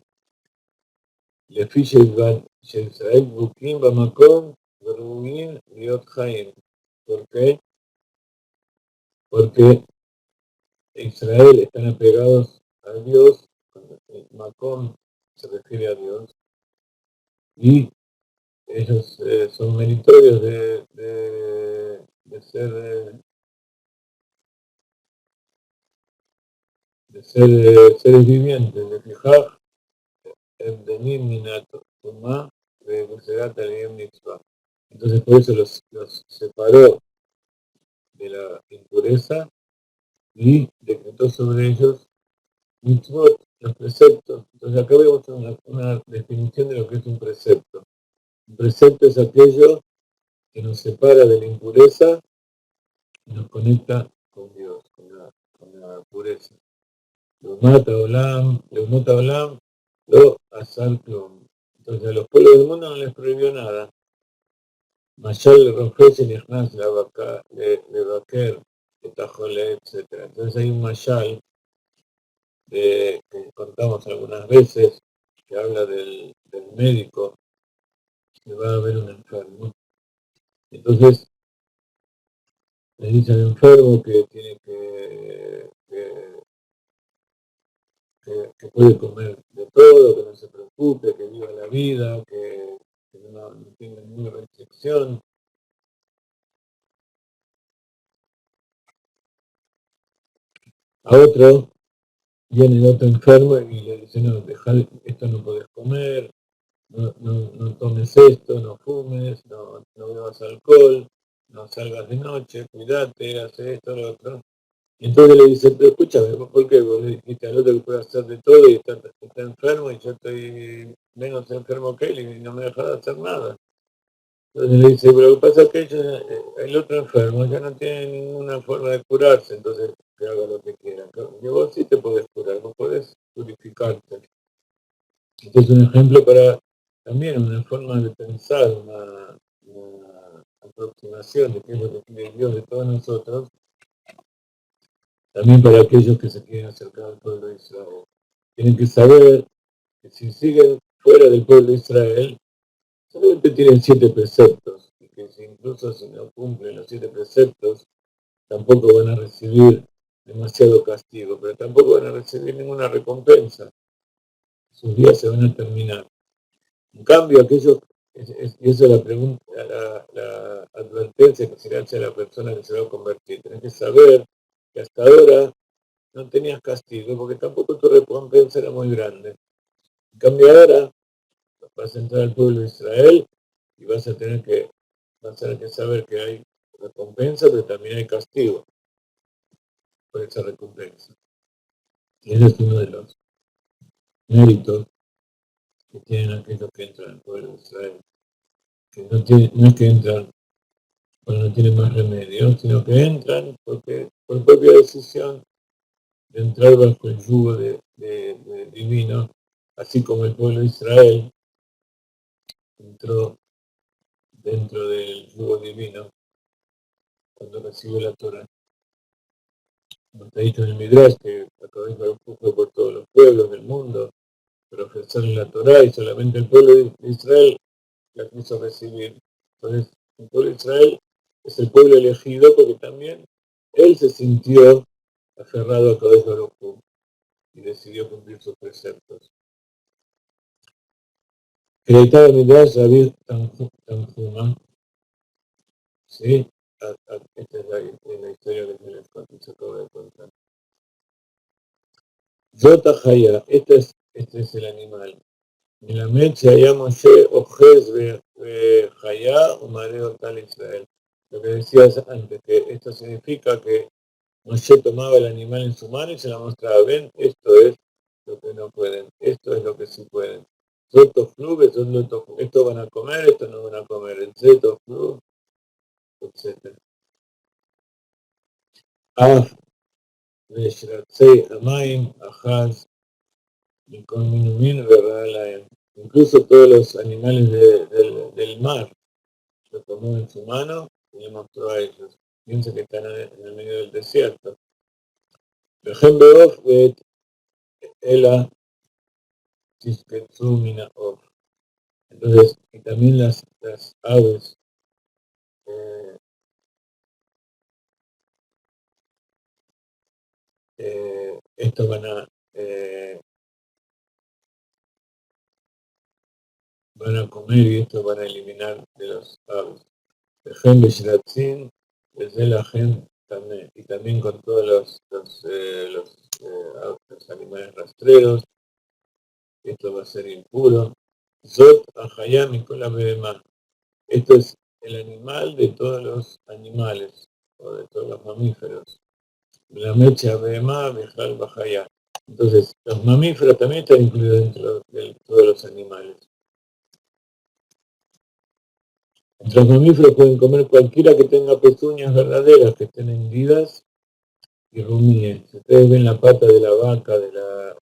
Le fiche Israel Bukim Bamakom Berubin Liot Jaim. ¿Por qué? Porque Israel están apegados a Dios, Macón se refiere a Dios, y ellos son meritorios de ser, seres vivientes, de fijar el Denim Minato, Tumá, de Busegat al Mitzvah. Entonces por eso los separó de la impureza y decretó sobre ellos mitzvot, los preceptos. Entonces acá vemos una definición de lo que es un precepto. Un precepto es aquello que nos separa de la impureza y nos conecta con Dios, con la pureza. Lo mata Olam, lo asar klum. Entonces a los pueblos del mundo no les prohibió nada. Mashal Rofes y Nihnas Levaker, Etajole, etc. Entonces hay un Mashal que contamos algunas veces, que habla del médico que va a ver un enfermo. Entonces le dice al enfermo que tiene que puede comer de todo, que no se preocupe, que viva la vida, que no tenga ninguna restricción. A otro viene otro enfermo y le dice, no, esto no podés comer, no tomes esto, no fumes, no bebas alcohol, no salgas de noche, cuídate, hace esto, lo otro. Y entonces le dice, pero escúchame, ¿por qué vos le dijiste al otro que puede hacer de todo y está enfermo y yo estoy menos enfermo que él y no me deja de hacer nada? Entonces le dice, pero lo que pasa es que el otro enfermo ya no tiene ninguna forma de curarse, entonces que haga lo que quiera. Y vos sí te podés curar, vos podés purificarte. Este es un ejemplo para también una forma de pensar, una aproximación de qué es lo que quiere Dios de todos nosotros, también para aquellos que se quieren acercar al pueblo de Israel. Tienen que saber que si siguen fuera del pueblo de Israel, solamente tienen 7 preceptos, y que incluso si no cumplen los 7 preceptos, tampoco van a recibir demasiado castigo, pero tampoco van a recibir ninguna recompensa. Sus días se van a terminar. En cambio, aquellos, y esa es la pregunta, advertencia que se le hace a la persona que se va a convertir. Tenés que saber que hasta ahora no tenías castigo porque tampoco tu recompensa era muy grande. En cambio ahora vas a entrar al pueblo de Israel y vas a tener que saber que hay recompensa, pero también hay castigo por esa recompensa. Y ese es uno de los méritos que tienen aquellos que entran al pueblo de Israel. Que no es que entran cuando no tienen más remedio, sino que entran porque por propia decisión de entrar bajo el yugo de divino, así como el pueblo de Israel entró dentro del yugo divino cuando recibió la Torah. Como está dicho en el Midrash, que acabó por todos los pueblos del mundo, pero ofrecer la Torah y solamente el pueblo de Israel la quiso recibir. Entonces, el pueblo de Israel es el pueblo elegido porque también él se sintió aferrado a Kadosh Baruj Hu y decidió cumplir sus preceptos. Acreditado en Midrash David Tanjuma, ¿sí? Esta es la historia que se acaba de contar. Yota Haya, este es el animal. Melamed Shaya Moshe Ojez Haya o Mareo Tal Israel. Lo que decías antes, que esto significa que Moshe tomaba el animal en su mano y se la mostraba. Ven, esto es lo que no pueden, esto es lo que sí pueden. Esto van a comer, esto no van a comer. El Zeto Flub, etc. Af, Veshratzei Amaim, Ahaz, Mikon Minumin, Verralaem. Incluso todos los animales del mar lo tomó en su mano y le mostró a ellos. Piensa que están en el medio del desierto. Ejemplo, Ela Tisketsu Mina Of. Entonces, y también las aves esto van a comer y esto van a eliminar de los aves. Ejemplo, Shiratzin, desde la gente también, y también con todos los animales rastreros, esto va a ser impuro. Zot Ahayam y Kola Behemá. Esto es el animal de todos los animales, o de todos los mamíferos. La mecha Behemá, Bejal Bajayá. Entonces, los mamíferos también están incluidos dentro de todos los animales. Entre los mamíferos pueden comer cualquiera que tenga pezuñas verdaderas, que estén hendidas y rumíes. Si ustedes ven la pata de la vaca, de la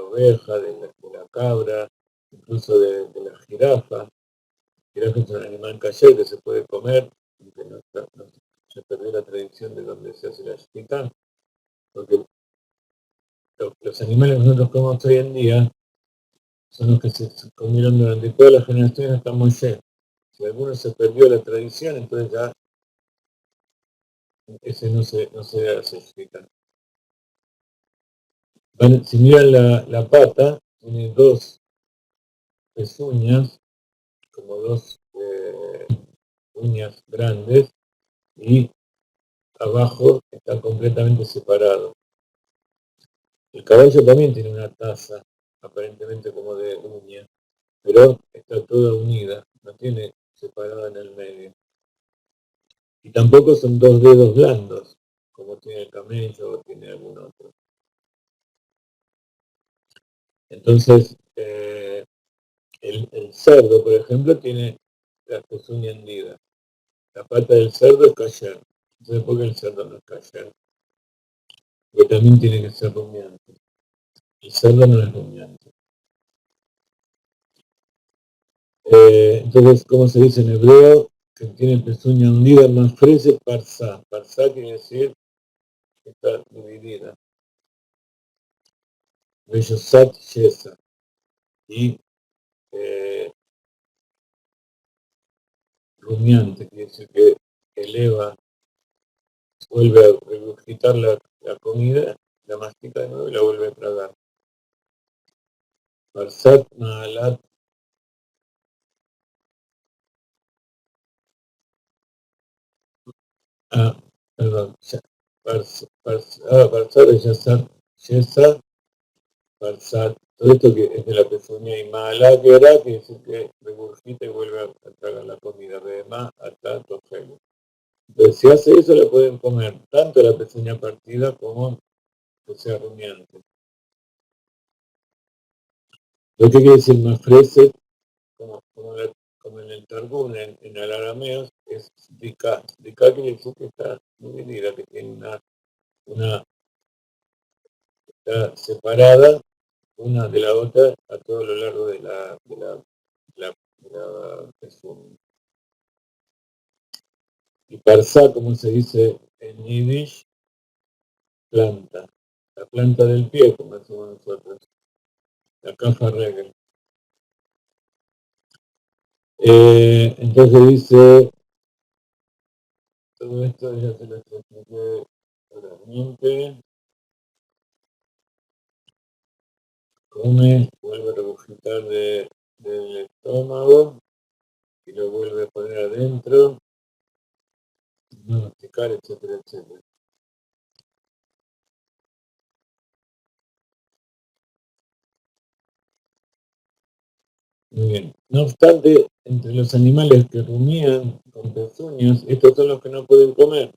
oveja, de la cabra, incluso de la jirafa. La jirafa es un animal cayer que se puede comer, aunque no se perdió la tradición de donde se hace la shkita, porque los animales que nosotros comemos hoy en día son los que se comieron durante todas las generaciones hasta Moshe. Si alguno se perdió la tradición, entonces ya ese no se hace shkita. Si miran la pata, tiene dos pezuñas, como dos uñas grandes, y abajo está completamente separado. El caballo también tiene una taza, aparentemente como de uña, pero está toda unida, no tiene separada en el medio. Y tampoco son dos dedos blandos, como tiene el camello o tiene algún otro. Entonces, el cerdo, por ejemplo, tiene la pezuña hendida. La pata del cerdo es kasher. Entonces, ¿por qué el cerdo no es kasher? Porque también tiene que ser rumiante. El cerdo no es rumiante. Entonces, ¿cómo se dice en hebreo? Que tiene pezuña hundida, más frese, parsá. Parsá quiere decir que está dividida. Bellosat yesa. Y rumiante quiere decir que eleva, vuelve a regurgitar la comida, la mastica de nuevo y la vuelve a tragar. Parsat Maalat Perdón, Parsar es Yesar, Parsar, todo esto que es de la pezuña y Mala, que era, que decir que regurgita y vuelve a tragar la comida, además, hasta Tofelo. Entonces, si hace eso, le pueden comer tanto la pezuña partida como que sea rumiante. Lo que quiere decir Mafreset, como en el Targum, en el arameo, es Dika. Dika quiere decir que está dividida, que tiene está separada una de la otra a todo lo largo de la pezuña. Y parsá, como se dice en Yiddish, planta. La planta del pie, como decimos nosotros. La kafa regel. Entonces dice, todo esto ya se lo expliqué claramente. Come, vuelve a regurgitar del estómago y lo vuelve a poner adentro, no masticar, etcétera, etcétera. Muy bien. No obstante, entre los animales que rumían con pezuñas, estos son los que no pueden comer.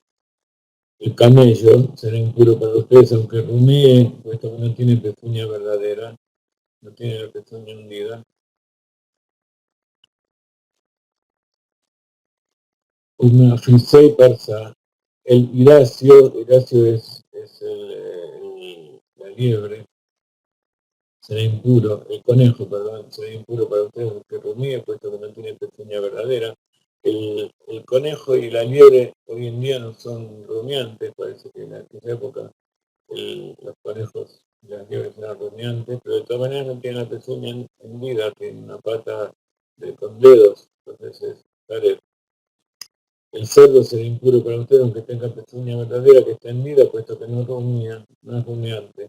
El camello será impuro para ustedes, aunque rumíe, puesto que no tiene pezuña verdadera, no tiene la pezuña hundida. Una fisei parsa. El iracio es la liebre, será impuro, el conejo, perdón, será impuro para ustedes que rumíe, puesto que no tiene pezuña verdadera. El conejo y la liebre hoy en día no son rumiantes, parece que en aquella época los conejos y las liebres eran rumiantes, pero de todas maneras no tienen la pezuña hendida, tienen una pata con dedos, entonces es taref. El cerdo será impuro para ustedes, aunque tenga pezuña verdadera que está hendida, puesto que no rumía, no es rumiante.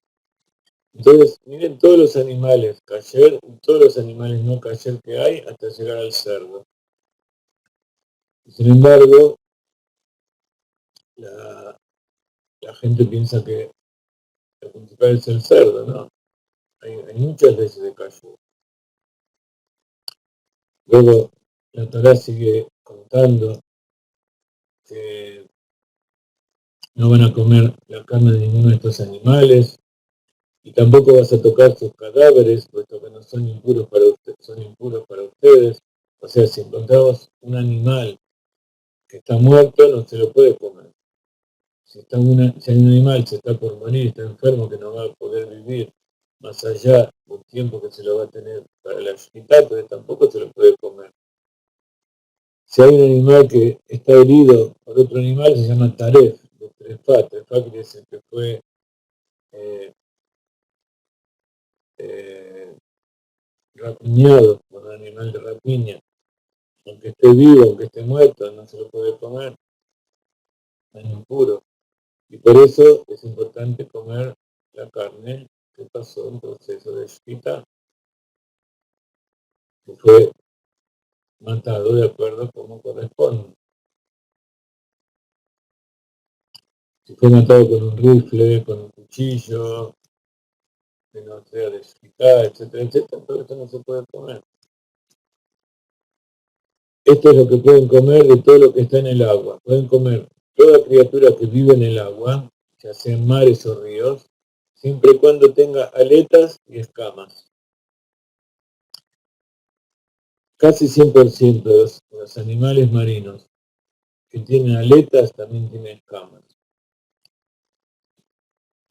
Entonces, miren todos los animales kasher y todos los animales no kasher que hay hasta llegar al cerdo. Sin embargo, la gente piensa que lo principal es el cerdo, ¿no? Hay muchas veces de kasher. Luego, la Torá sigue contando que no van a comer la carne de ninguno de estos animales y tampoco vas a tocar sus cadáveres, puesto que no son impuros para ustedes, son impuros para ustedes. O sea, si encontramos un animal que está muerto, no se lo puede comer. Si hay un animal que está por morir, está enfermo, que no va a poder vivir más allá del tiempo que se lo va a tener para la shkita, entonces tampoco se lo puede comer. Si hay un animal que está herido por otro animal, se llama taref, de trefá. Trefá quiere decir que fue rapiñado por un animal de rapiña. Aunque esté vivo, aunque esté muerto, no se lo puede comer, es impuro. Y por eso es importante comer la carne que pasó un proceso de shkita, que fue matado de acuerdo como corresponde. Si fue matado con un rifle, con un cuchillo, que no sea de shkita, etcétera, etcétera, todo esto no se puede comer. Esto es lo que pueden comer de todo lo que está en el agua. Pueden comer toda criatura que vive en el agua, ya sea en mares o ríos, siempre y cuando tenga aletas y escamas. Casi 100% de los animales marinos que tienen aletas también tienen escamas.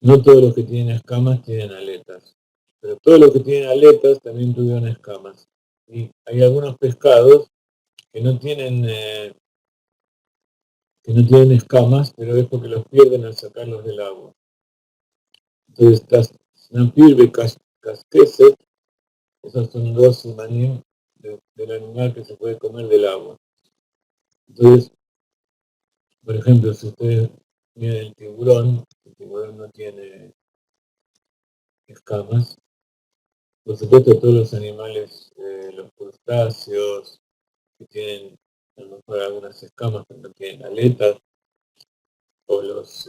No todos los que tienen escamas tienen aletas, pero todos los que tienen aletas también tuvieron escamas. Y hay algunos pescados que no tienen escamas, pero es porque los pierden al sacarlos del agua. Entonces, Snampir y Casqueset, esos son dos simanim del animal que se puede comer del agua. Entonces, por ejemplo, si ustedes miran el tiburón no tiene escamas. Por supuesto, todos los animales, los crustáceos, que tienen a lo mejor algunas escamas, pero no tienen aletas, o los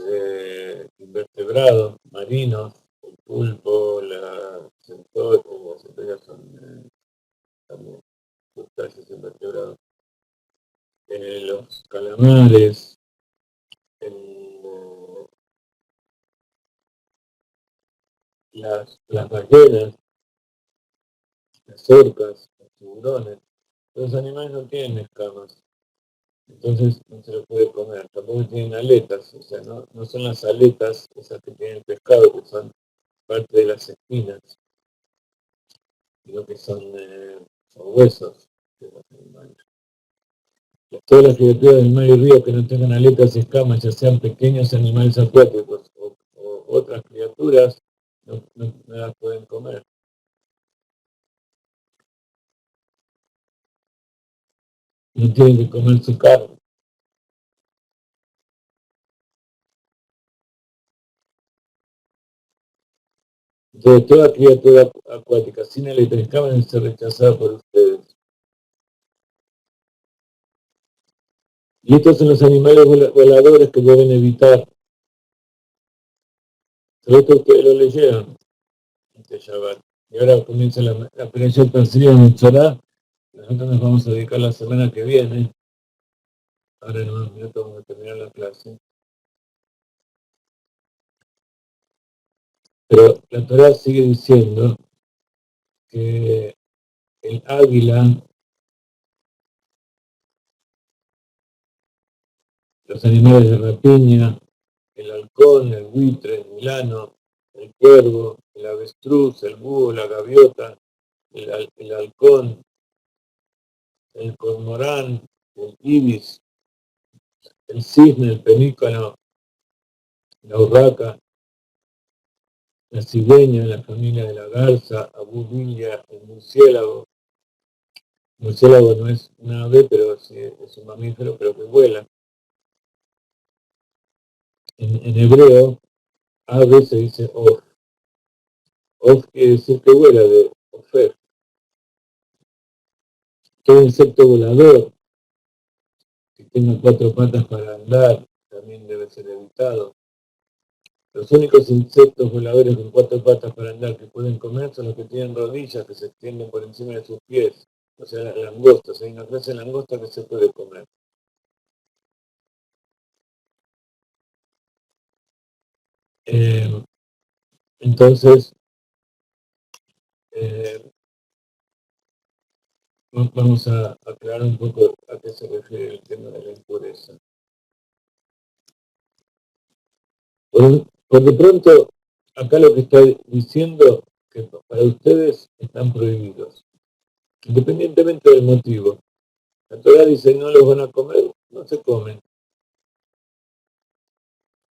invertebrados marinos, el pulpo, las centurias son también crustáceos invertebrados, los calamares, las ballenas, las orcas, los tiburones. Los animales no tienen escamas, entonces no se los puede comer. Tampoco tienen aletas, o sea, no son las aletas esas que tiene el pescado, que son parte de las espinas, sino que son huesos de los animales. Todas las criaturas del mar y río que no tengan aletas y escamas, ya sean pequeños animales acuáticos o otras criaturas, no las pueden comer. No tienen que comer su carne. Entonces, toda criatura acuática sin aletas y escamas debe ser rechazada por ustedes. Y estos son los animales voladores que deben evitar. Todo esto ustedes lo leyeron este Shabbat. Y ahora comienza la Perashá Tazria en el Tzorá. Nosotros nos vamos a dedicar la semana que viene. Ahora en unos minutos vamos a terminar la clase. Pero la Torá sigue diciendo que el águila, los animales de rapiña, el halcón, el buitre, el milano, el cuervo, el avestruz, el búho, la gaviota, el halcón, el cormorán, el ibis, el cisne, el pelícano, la urraca, la cigüeña, la familia de la garza, abubilla, el murciélago. El murciélago no es una ave, pero sí es un mamífero, pero que vuela. En hebreo, ave se dice of. Of quiere decir que vuela, de ofer. Todo insecto volador que tenga cuatro patas para andar también debe ser evitado. Los únicos insectos voladores con cuatro patas para andar que pueden comer son los que tienen rodillas que se extienden por encima de sus pies. O sea, las langostas. Hay una clase de langosta que se puede comer. Entonces, vamos a aclarar un poco a qué se refiere el tema de la impureza. Por de pronto, acá lo que está diciendo que para ustedes están prohibidos, independientemente del motivo. La Torah dice no los van a comer, no se comen.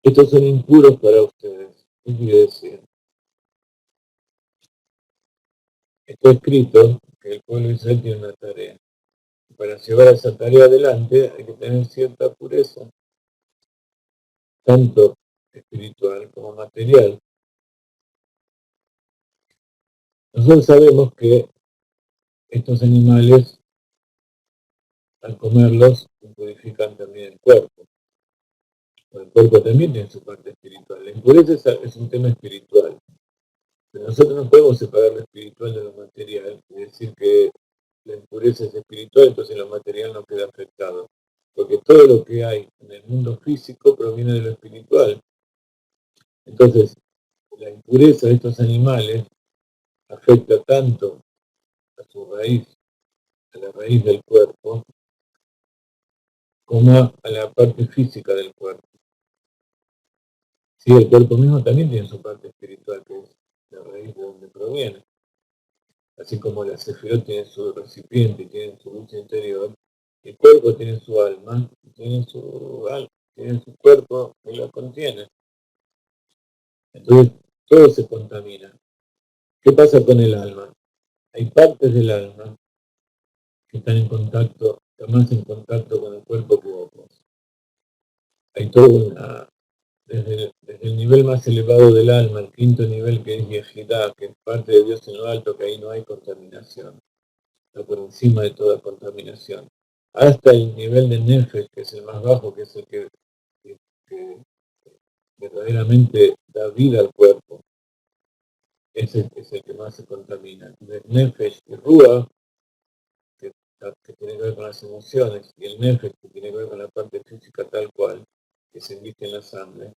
Estos son impuros para ustedes. ¿Qué quiere decir? Está escrito que el pueblo de Israel tiene una tarea. Para llevar esa tarea adelante hay que tener cierta pureza, tanto espiritual como material. Nosotros sabemos que estos animales, al comerlos, purifican también el cuerpo. El cuerpo también tiene su parte espiritual. La impureza es un tema espiritual. Pero nosotros no podemos separar lo espiritual de lo material y decir que la impureza es espiritual, entonces lo material no queda afectado. Porque todo lo que hay en el mundo físico proviene de lo espiritual. Entonces, la impureza de estos animales afecta tanto a su raíz, a la raíz del cuerpo, como a la parte física del cuerpo. Sí, el cuerpo mismo también tiene su parte espiritual, que es la raíz de donde proviene. Así como la sefirot tiene su recipiente, tiene su lucha interior, el cuerpo tiene su alma, tiene su cuerpo que lo contiene. Entonces, todo se contamina. ¿Qué pasa con el alma? Hay partes del alma que están más en contacto con el cuerpo que otras. Hay todo desde el nivel más elevado del alma, el quinto nivel que es Yejidá, que es parte de Dios en lo alto, que ahí no hay contaminación, está por encima de toda contaminación, hasta el nivel de Nefesh, que es el más bajo, que es el que verdaderamente da vida al cuerpo, ese es el que más se contamina. Nefesh y Ruach, que tiene que ver con las emociones, y el Nefesh, que tiene que ver con la parte física tal cual, que se inviste en la sangre,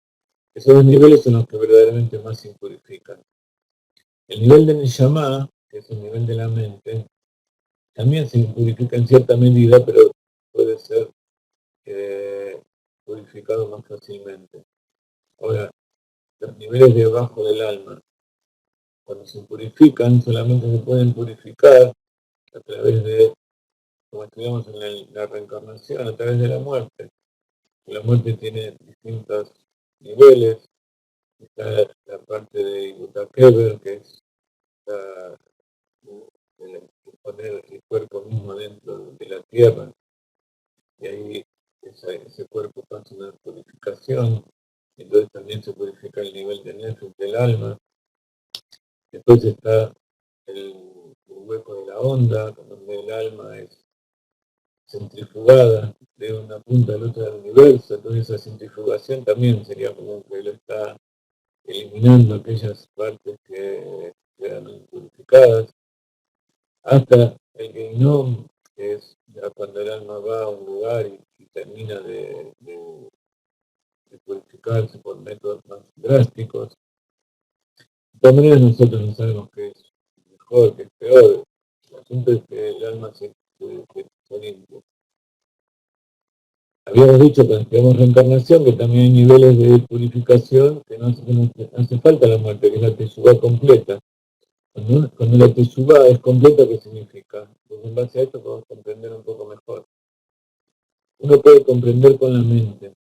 esos dos niveles son los que verdaderamente más se impurifican. El nivel de Neshama, que es el nivel de la mente, también se purifica en cierta medida, pero puede ser purificado más fácilmente. Ahora, los niveles de abajo del alma, cuando se purifican, solamente se pueden purificar a través de, como estudiamos en la reencarnación, a través de la muerte. La muerte tiene distintos niveles. Está la parte de Yutakeber, que es poner el cuerpo mismo dentro de la tierra, y ahí ese cuerpo pasa una purificación, entonces también se purifica el nivel de nefesh del alma. Después está el hueco de la onda, donde el alma es centrifugada de una punta a la otra del universo, entonces esa centrifugación también sería como que lo está eliminando aquellas partes que quedan purificadas, hasta el Geinom, que es ya cuando el alma va a un lugar y termina de purificarse por métodos más drásticos. De todas maneras nosotros no sabemos qué es mejor, qué es peor. El asunto es que el alma se limpia. Habíamos dicho cuando estudiamos reencarnación que también hay niveles de purificación que no hace falta la muerte, que es la teshuvá completa. Cuando la teshuvá es completa, ¿qué significa? Pues en base a esto podemos comprender un poco mejor. Uno puede comprender con la mente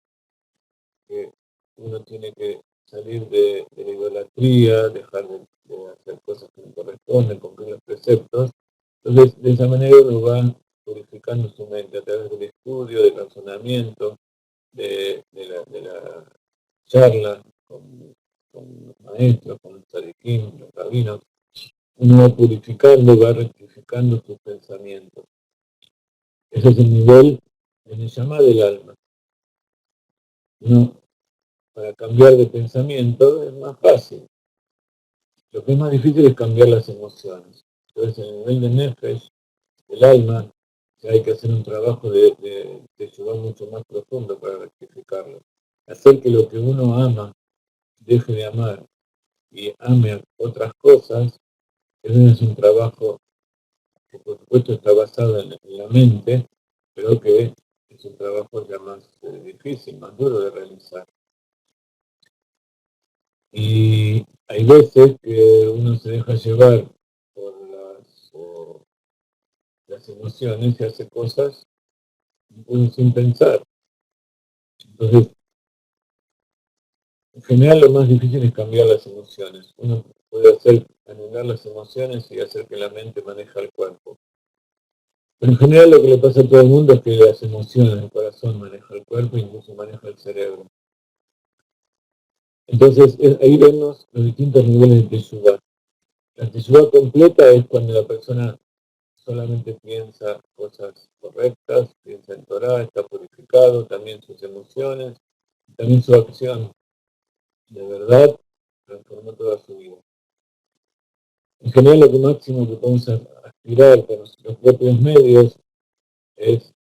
que uno tiene que salir de la idolatría, dejar de hacer cosas que no corresponden, cumplir los preceptos. Entonces, de esa manera uno va purificando su mente a través del estudio, del razonamiento, de la charla con los maestros, con los tzadikim, los rabinos. Uno va purificando, va rectificando sus pensamientos. Ese es el nivel de Neshama del alma. Uno, para cambiar de pensamiento es más fácil. Lo que es más difícil es cambiar las emociones. Entonces, en el nivel de Nefesh, el alma, hay que hacer un trabajo de ayudar mucho más profundo para rectificarlo. Hacer que lo que uno ama deje de amar y ame a otras cosas, eso es un trabajo que por supuesto está basado en la mente, pero que es un trabajo ya más difícil, más duro de realizar. Y hay veces que uno se deja llevar por las emociones y hace cosas sin pensar. Entonces, en general lo más difícil es cambiar las emociones. Uno puede anular las emociones y hacer que la mente maneje el cuerpo. Pero en general lo que le pasa a todo el mundo es que las emociones, el corazón maneja el cuerpo e incluso maneja el cerebro. Entonces, ahí vemos los distintos niveles de teshuvá. La teshuvá completa es cuando la persona solamente piensa cosas correctas, piensa en Torah, está purificado, también sus emociones, también su acción. De verdad, transformó toda su vida. En general, lo que máximo que podemos aspirar con nuestros propios medios es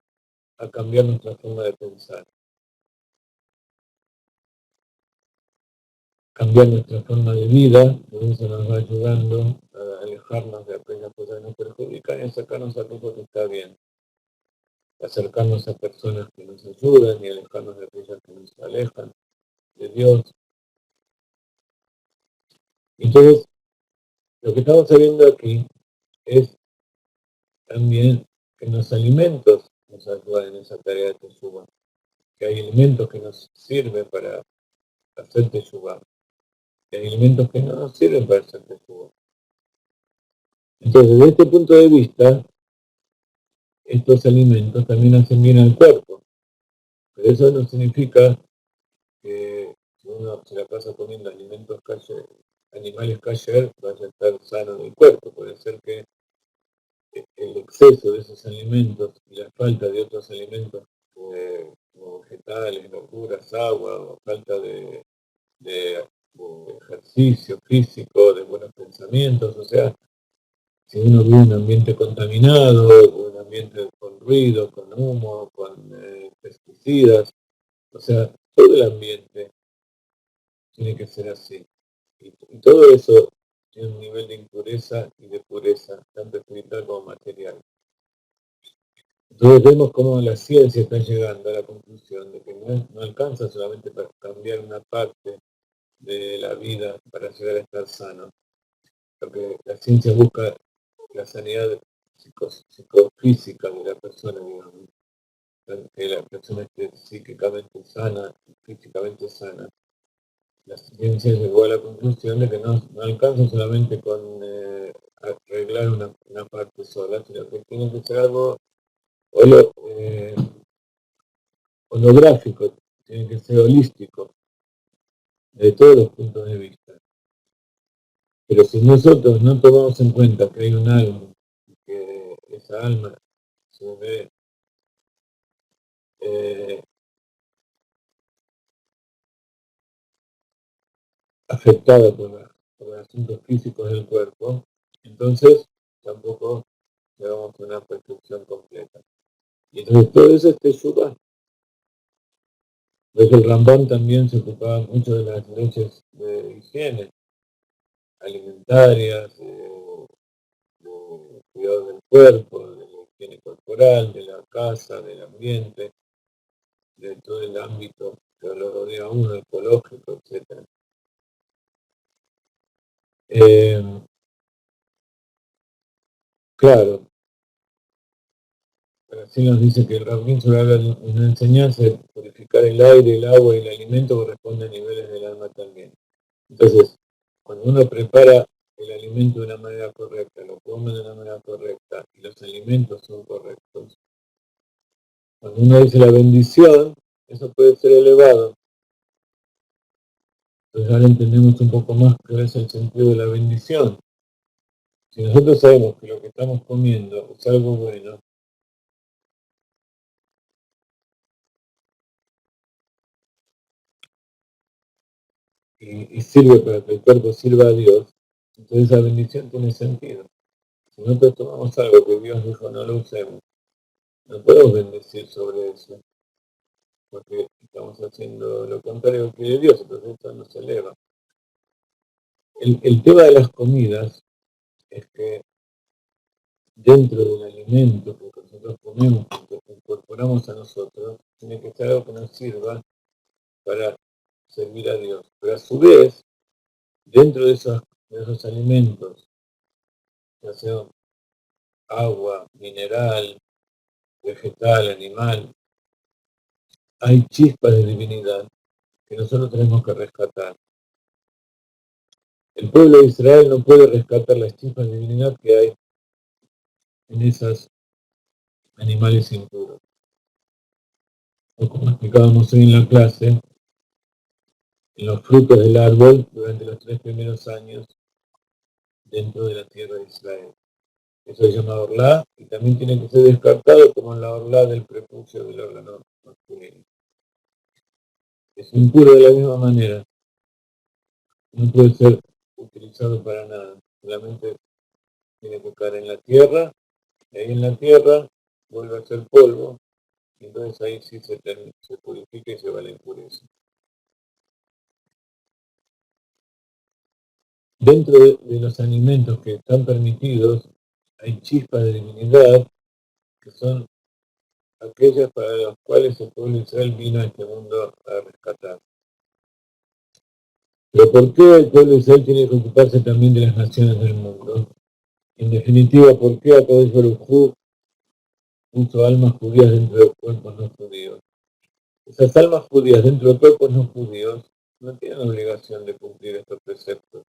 a cambiar nuestra forma de pensar, cambiar nuestra forma de vida, porque eso nos va ayudando a alejarnos de aquellas cosas que nos perjudican y a sacarnos a aquello que está bien, acercarnos a personas que nos ayudan y alejarnos de aquellas que nos alejan de Dios. Entonces, lo que estamos viendo aquí es también que los alimentos nos ayudan en esa tarea de teshuvá, que hay alimentos que nos sirven para hacer teshuvá, y hay alimentos que no nos sirven para hacer teshuvá. Entonces, desde este punto de vista, estos alimentos también hacen bien al cuerpo, pero eso no significa que si uno se la pasa comiendo alimentos kasher, animales kasher, vaya a estar sano del cuerpo. Puede ser que el exceso de esos alimentos y la falta de otros alimentos como vegetales, verduras, agua, o falta de de ejercicio físico, de buenos pensamientos. O sea, si uno vive en un ambiente contaminado, un ambiente con ruido, con humo, con pesticidas, o sea, todo el ambiente tiene que ser así. Y todo eso tiene un nivel de impureza y de pureza, tanto espiritual como material. Entonces vemos cómo la ciencia está llegando a la conclusión de que no alcanza solamente para cambiar una parte de la vida para llegar a estar sano, porque la ciencia busca la sanidad psicofísica de la persona, digamos, que la persona esté psíquicamente sana, físicamente sana. La ciencia llegó a la conclusión de que no alcanza solamente con arreglar una parte sola, sino que tiene que ser algo holográfico, tiene que ser holístico, de todos los puntos de vista. Pero si nosotros no tomamos en cuenta que hay un alma, que esa alma se ve afectada por los asuntos físicos del cuerpo, entonces tampoco llegamos a una perfección completa. Y entonces todo eso es Teshuvah. Pues el Rambam también se ocupaba mucho de las leyes de higiene alimentarias, de cuidado del cuerpo, de la higiene corporal, de la casa, del ambiente, de todo el ámbito que lo rodea a uno, ecológico, etc. Claro, así nos dice que el Rabín sobre habla de una enseñanza de purificar el aire, el agua y el alimento corresponde a niveles del alma también. Entonces, cuando uno prepara el alimento de una manera correcta, lo come de una manera correcta y los alimentos son correctos, cuando uno dice la bendición, eso puede ser elevado. Entonces ahora entendemos un poco más qué es el sentido de la bendición. Si nosotros sabemos que lo que estamos comiendo es algo bueno, y sirve para que el cuerpo sirva a Dios, entonces la bendición tiene sentido. Si nosotros tomamos algo que Dios dijo no lo usemos, no podemos bendecir sobre eso, porque estamos haciendo lo contrario que de Dios, entonces esto no se eleva. El tema de las comidas es que dentro del alimento que nosotros comemos, que incorporamos a nosotros, tiene que estar algo que nos sirva para servir a Dios. Pero a su vez, dentro de esos alimentos, ya sea agua, mineral, vegetal, animal, hay chispas de divinidad que nosotros tenemos que rescatar. El pueblo de Israel no puede rescatar las chispas de divinidad que hay en esos animales impuros. O como explicábamos hoy en la clase, en los frutos del árbol durante los 3 primeros años dentro de la tierra de Israel. Eso se llama orlá y también tiene que ser descartado como la orlá del prepucio del órgano masculino. Es impuro de la misma manera, no puede ser utilizado para nada, solamente tiene que caer en la tierra, y ahí en la tierra vuelve a ser polvo, y entonces ahí sí se purifica y se va la impureza. Dentro de los alimentos que están permitidos, hay chispas de divinidad que son aquellas para las cuales el pueblo de Israel vino a este mundo a rescatar. Pero ¿por qué el pueblo de Israel tiene que ocuparse también de las naciones del mundo? En definitiva, ¿por qué Akadosh Baruj Hu puso almas judías dentro de cuerpos no judíos? Esas almas judías dentro de cuerpos no judíos no tienen obligación de cumplir estos preceptos.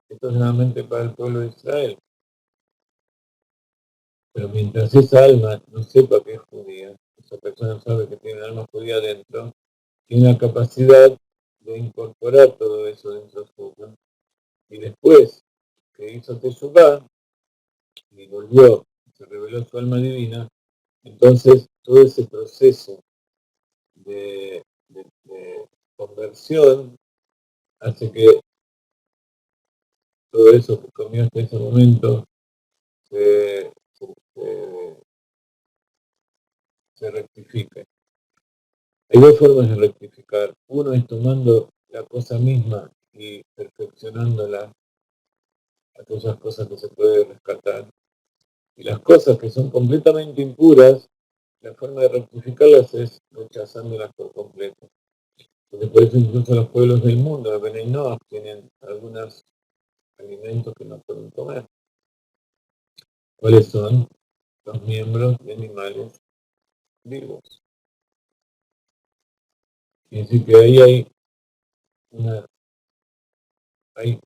Esto es solamente para el pueblo de Israel. Pero mientras esa alma no sepa que es judía, esa persona sabe que tiene un alma judía dentro, tiene la capacidad de incorporar todo eso dentro suyo. Y después que hizo Teshuvah y volvió, se reveló su alma divina, entonces todo ese proceso de conversión hace que todo eso que comió hasta ese momento se, se, se rectifique. Hay dos formas de rectificar. Uno es tomando la cosa misma y perfeccionándola, aquellas cosas que se puede rescatar. Y las cosas que son completamente impuras, la forma de rectificarlas es rechazándolas por completo. Porque por eso incluso los pueblos del mundo, de Benay Noach, tienen algunos alimentos que no pueden comer. ¿Cuáles son? Los miembros de animales vivos. Quiere decir que ahí hay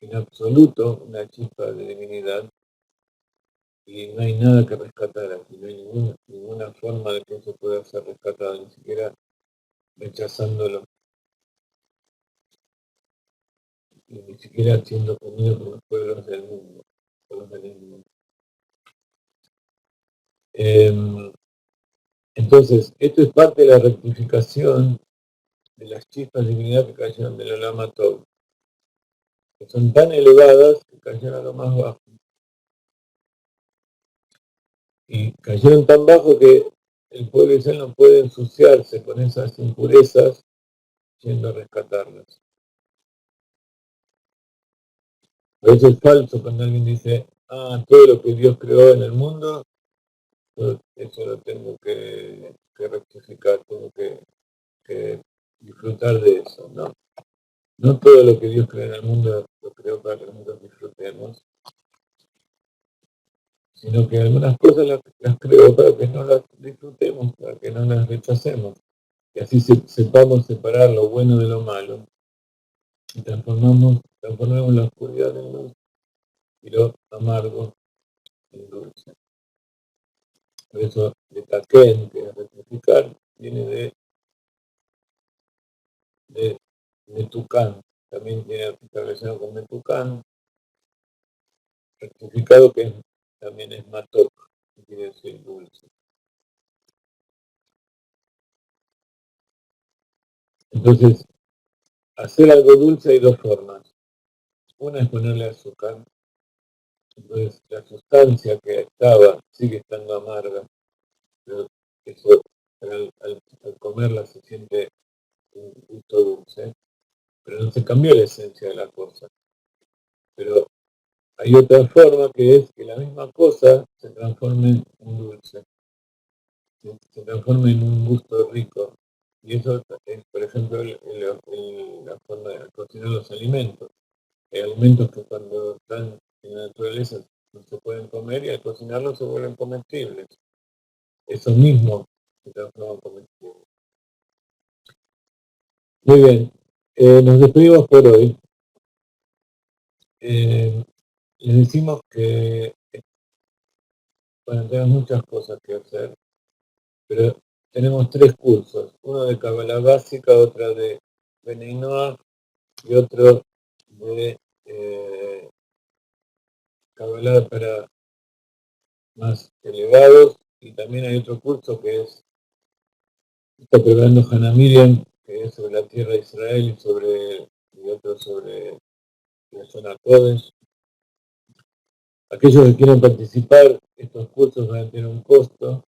en absoluto una chispa de divinidad y no hay nada que rescatar aquí, no hay ninguna forma de que eso pueda ser rescatado, ni siquiera rechazándolo, y ni siquiera siendo comido por los pueblos del mundo, por los del mundo. Entonces, esto es parte de la rectificación de las chispas de divinidad que cayeron del Olam Tov, que son tan elevadas que cayeron a lo más bajo. Y cayeron tan bajo que el pueblo de Israel no puede ensuciarse con esas impurezas yendo a rescatarlas. Por eso es falso cuando alguien dice, todo lo que Dios creó en el mundo, eso lo tengo que rectificar, tengo que disfrutar de eso. No, no todo lo que Dios creó en el mundo lo creó para que nosotros disfrutemos, sino que algunas cosas las creó para que no las disfrutemos, para que no las rechacemos. Y así sepamos separar lo bueno de lo malo y transformemos la oscuridad en luz y lo amargo en dulce. Por eso, de taquén, que es rectificar, viene de metucán, también tiene relación con metucán, rectificado que también es matok, que quiere decir dulce. Entonces, hacer algo dulce hay dos formas. Una es ponerle azúcar, entonces la sustancia que estaba sigue estando amarga, pero eso al comerla se siente un gusto dulce, pero no se cambió la esencia de la cosa. Pero hay otra forma que es que la misma cosa se transforme en dulce, se transforme en un gusto rico. Y eso es, por ejemplo, la forma de cocinar los alimentos. Hay alimentos que cuando están en la naturaleza no se pueden comer y al cocinarlos se vuelven comestibles. Eso mismo se transforma en comestible. Muy bien, nos despedimos por hoy. Les decimos que tenemos muchas cosas que hacer, pero tenemos 3 cursos, uno de Kabbalah básica, otra de Benay Noach y otro de Kabbalah para más elevados, y también hay otro curso que está preparando Hannah Miriam, que es sobre la tierra de Israel y otro sobre la zona Kodesh. Aquellos que quieran participar, estos cursos van a tener un costo.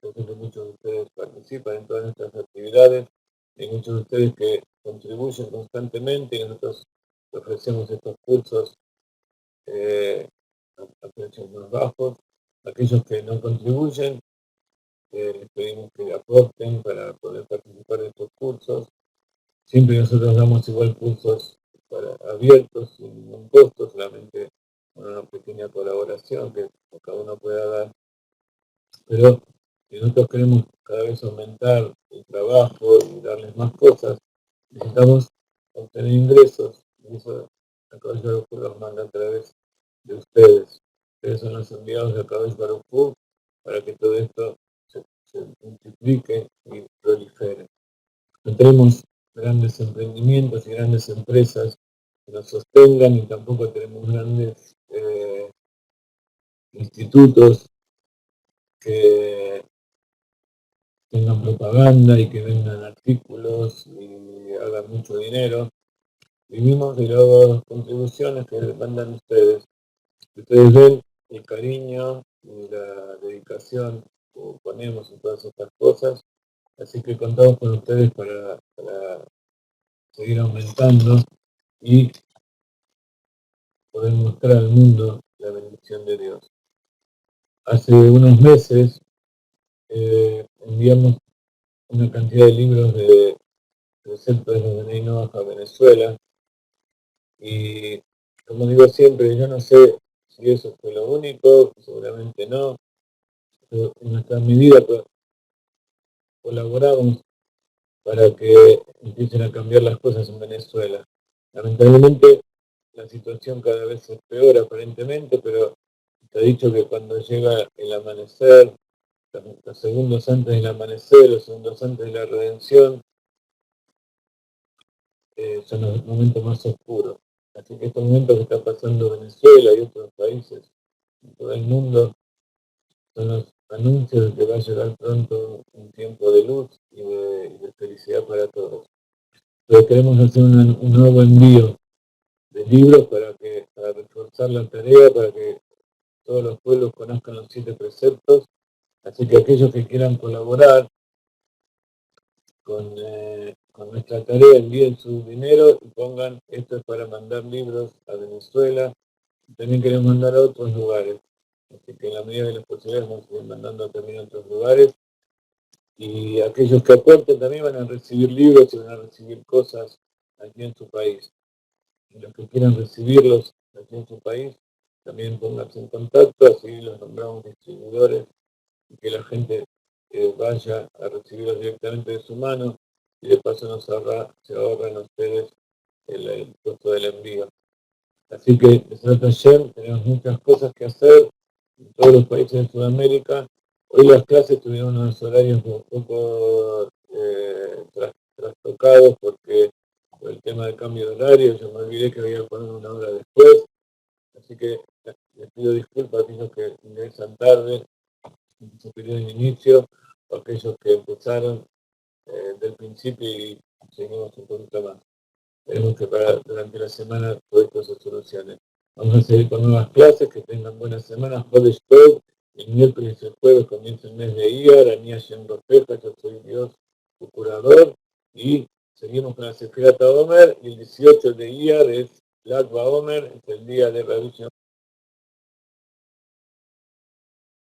Yo sé que muchos de ustedes participan en todas nuestras actividades, hay muchos de ustedes que contribuyen constantemente y nosotros ofrecemos estos cursos a precios más bajos. Aquellos que no contribuyen, les pedimos que aporten para poder participar de estos cursos. Siempre nosotros damos igual cursos abiertos, sin ningún costo, solamente una pequeña colaboración que cada uno pueda dar. Pero si nosotros queremos cada vez aumentar el trabajo y darles más cosas, necesitamos obtener ingresos, y eso Akadosh Baruj Hu los manda a través de ustedes. Ustedes son los enviados de Akadosh Baruj Hu para que todo esto se multiplique y prolifere. No tenemos grandes emprendimientos y grandes empresas que nos sostengan, y tampoco tenemos grandes institutos que tengan propaganda y que vendan artículos y hagan mucho dinero. vivimos de las contribuciones que mandan ustedes. Ustedes ven el cariño y la dedicación que ponemos en todas estas cosas, así que contamos con ustedes para seguir aumentando y poder mostrar al mundo la bendición de Dios. Hace unos meses enviamos una cantidad de libros de preceptos de los Bnei Noach a Venezuela y, como digo siempre, yo no sé si eso fue lo único, seguramente no, pero en nuestra medida colaboramos para que empiecen a cambiar las cosas en Venezuela. Lamentablemente la situación cada vez es peor aparentemente, pero te he dicho que cuando llega el amanecer, los segundos antes del amanecer, los segundos antes de la redención, son los momentos más oscuros. Así que estos momentos que está pasando Venezuela y otros países en todo el mundo son los anuncios de que va a llegar pronto un tiempo de luz y de felicidad para todos. Pero queremos hacer un nuevo envío de libros para reforzar la tarea, para que todos los pueblos conozcan los 7 preceptos. Así que aquellos que quieran colaborar con nuestra tarea, envíen su dinero y pongan, esto es para mandar libros a Venezuela. También queremos mandar a otros lugares. Así que en la medida de las posibilidades vamos a ir mandando también a otros lugares. Y aquellos que aporten también van a recibir libros y van a recibir cosas aquí en su país. Y los que quieran recibirlos aquí en su país, también pónganse en contacto, así los nombramos distribuidores y que la gente vaya a recibirlos directamente de su mano y de paso se ahorran a ustedes el costo del envío. Así que, tenemos muchas cosas que hacer en todos los países de Sudamérica. Hoy las clases tuvieron unos horarios un poco trastocados por el tema del cambio de horario. Yo me olvidé que había que poner una hora después. Así que les pido disculpas a aquellos que ingresan tarde en su periodo de inicio, o aquellos que empezaron del principio y seguimos un poquito más. Tenemos que durante la semana todo esto se solucione. Vamos a seguir con nuevas clases, que tengan buenas semanas. Jodesh Tov, el miércoles y el jueves comienza el mes de Iyar, Ani Hashem Rofeja, yo soy Dios, tu curador, y seguimos con la Sefirat HaOmer, y el 18 de Iyar es Lag BaOmer, es el día de Rabbi